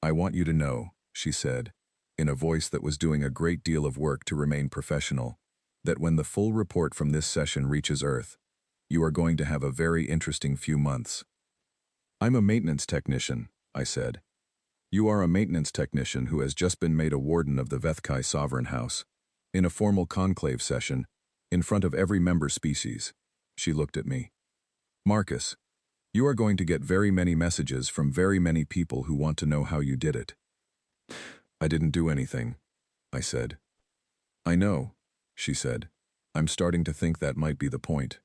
"I want you to know," she said, in a voice that was doing a great deal of work to remain professional, "that when the full report from this session reaches Earth, you are going to have a very interesting few months." "I'm a maintenance technician," I said. "You are a maintenance technician who has just been made a warden of the Vethkai Sovereign House, in a formal conclave session, in front of every member species." She looked at me. "Marcus, you are going to get very many messages from very many people who want to know how you did it." "I didn't do anything," I said. "I know," she said. "I'm starting to think that might be the point."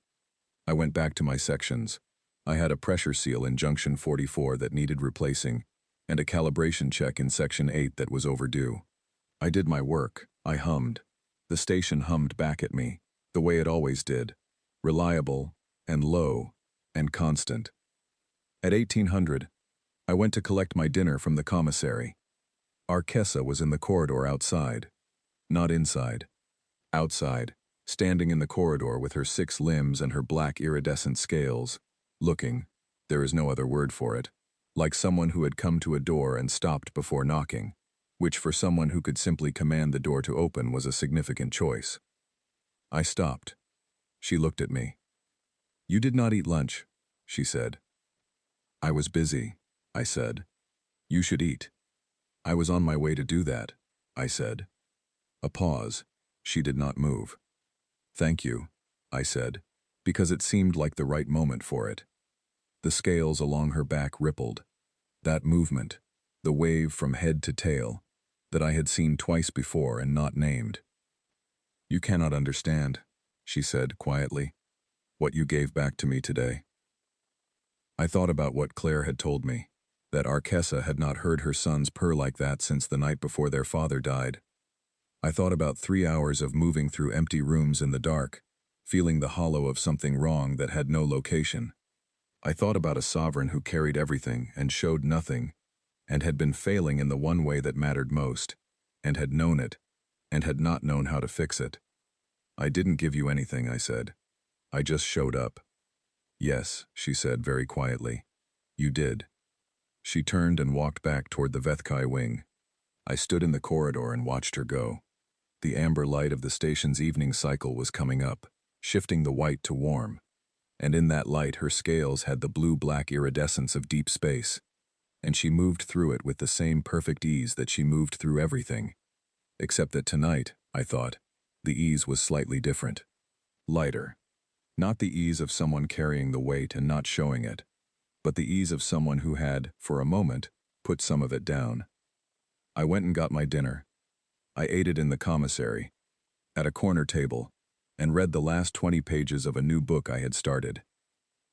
I went back to my sections. I had a pressure seal in junction 44 that needed replacing, and a calibration check in Section 8 that was overdue. I did my work. I hummed. The station hummed back at me, the way it always did, reliable and low and constant. At 1800, I went to collect my dinner from the commissary. Arkessa was in the corridor outside. Not inside. Outside, standing in the corridor with her 6 limbs and her black iridescent scales, looking, there is no other word for it, like someone who had come to a door and stopped before knocking, which for someone who could simply command the door to open was a significant choice. I stopped. She looked at me. "You did not eat lunch," she said. "I was busy," I said. "You should eat." "I was on my way to do that," I said. A pause. She did not move. "Thank you," I said, because it seemed like the right moment for it. The scales along her back rippled. That movement, the wave from head to tail, that I had seen twice before and not named. "You cannot understand," she said quietly, "what you gave back to me today." I thought about what Claire had told me, that Arkessa had not heard her sons purr like that since the night before their father died. I thought about 3 hours of moving through empty rooms in the dark, feeling the hollow of something wrong that had no location. I thought about a sovereign who carried everything and showed nothing, and had been failing in the one way that mattered most, and had known it, and had not known how to fix it. "I didn't give you anything," I said. "I just showed up." "Yes," she said very quietly. "You did." She turned and walked back toward the Vethkai wing. I stood in the corridor and watched her go. The amber light of the station's evening cycle was coming up, shifting the white to warm, and in that light her scales had the blue-black iridescence of deep space, and she moved through it with the same perfect ease that she moved through everything. Except that tonight, I thought, the ease was slightly different. Lighter. Not the ease of someone carrying the weight and not showing it, but the ease of someone who had, for a moment, put some of it down. I went and got my dinner. I ate it in the commissary, at a corner table, and read the last 20 pages of a new book I had started.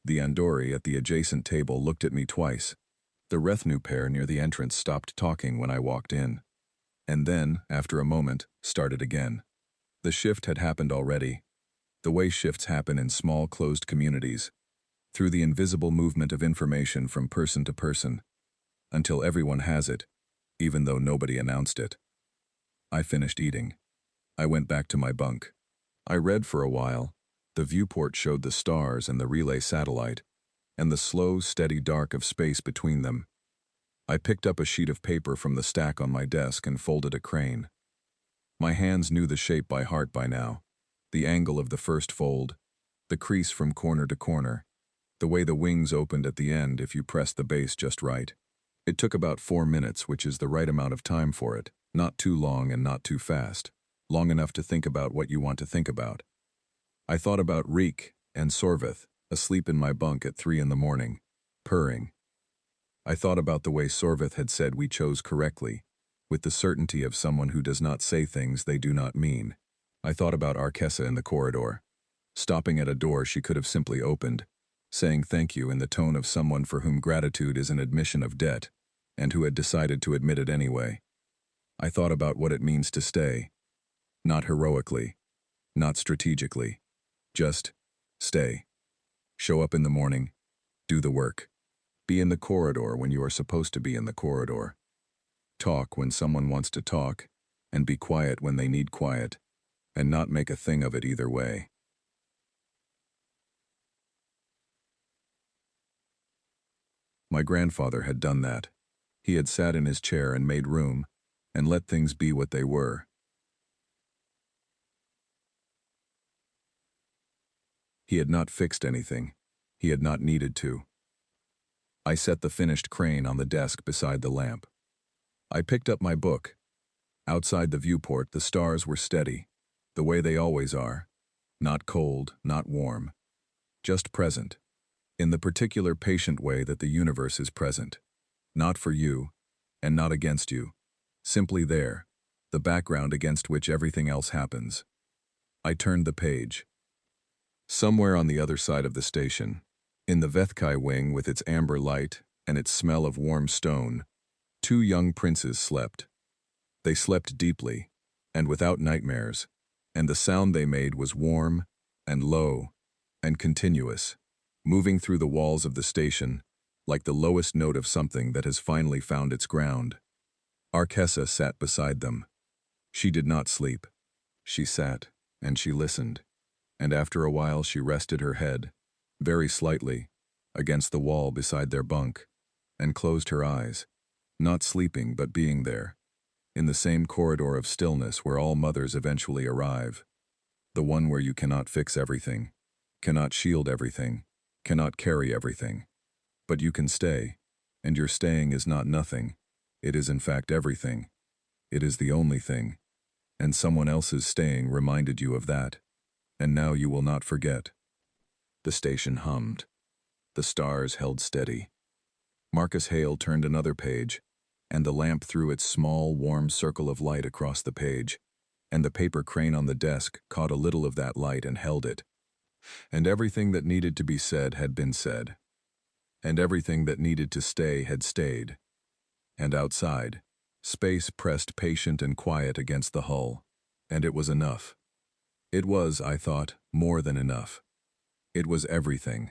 The Andori at the adjacent table looked at me twice. The retinue pair near the entrance stopped talking when I walked in, and then, after a moment, started again. The shift had happened already, the way shifts happen in small, closed communities, through the invisible movement of information from person to person, until everyone has it, even though nobody announced it. I finished eating. I went back to my bunk. I read for a while. The viewport showed the stars and the relay satellite, and the slow, steady dark of space between them. I picked up a sheet of paper from the stack on my desk and folded a crane. My hands knew the shape by heart by now, the angle of the first fold, the crease from corner to corner, the way the wings opened at the end if you pressed the base just right. It took about 4 minutes, which is the right amount of time for it, not too long and not too fast, long enough to think about what you want to think about. I thought about Reek and Sorvith, asleep in my bunk at 3 in the morning, purring. I thought about the way Sorvith had said we chose correctly, with the certainty of someone who does not say things they do not mean. I thought about Arkessa in the corridor, stopping at a door she could have simply opened, saying thank you in the tone of someone for whom gratitude is an admission of debt, and who had decided to admit it anyway. I thought about what it means to stay. Not heroically, not strategically, just stay. Show up in the morning, do the work. Be in the corridor when you are supposed to be in the corridor. Talk when someone wants to talk, and be quiet when they need quiet, and not make a thing of it either way. My grandfather had done that. He had sat in his chair and made room, and let things be what they were. He had not fixed anything. He had not needed to. I set the finished crane on the desk beside the lamp. I picked up my book. Outside the viewport, the stars were steady, the way they always are. Not cold, not warm. Just present. In the particular patient way that the universe is present. Not for you, and not against you. Simply there, the background against which everything else happens. I turned the page. Somewhere on the other side of the station, in the Vethkai wing with its amber light and its smell of warm stone, two young princes slept. They slept deeply, and without nightmares, and the sound they made was warm, and low, and continuous, moving through the walls of the station, like the lowest note of something that has finally found its ground. Archessa sat beside them. She did not sleep. She sat, and she listened, and after a while she rested her head, very slightly, against the wall beside their bunk, and closed her eyes, not sleeping but being there, in the same corridor of stillness where all mothers eventually arrive, the one where you cannot fix everything, cannot shield everything, cannot carry everything, but you can stay, and your staying is not nothing, it is in fact everything, it is the only thing, and someone else's staying reminded you of that, and now you will not forget. The station hummed. The stars held steady. Marcus Hale turned another page, and the lamp threw its small, warm circle of light across the page, and the paper crane on the desk caught a little of that light and held it. And everything that needed to be said had been said. And everything that needed to stay had stayed. And outside, space pressed patient and quiet against the hull, and it was enough. It was, I thought, more than enough. It was everything.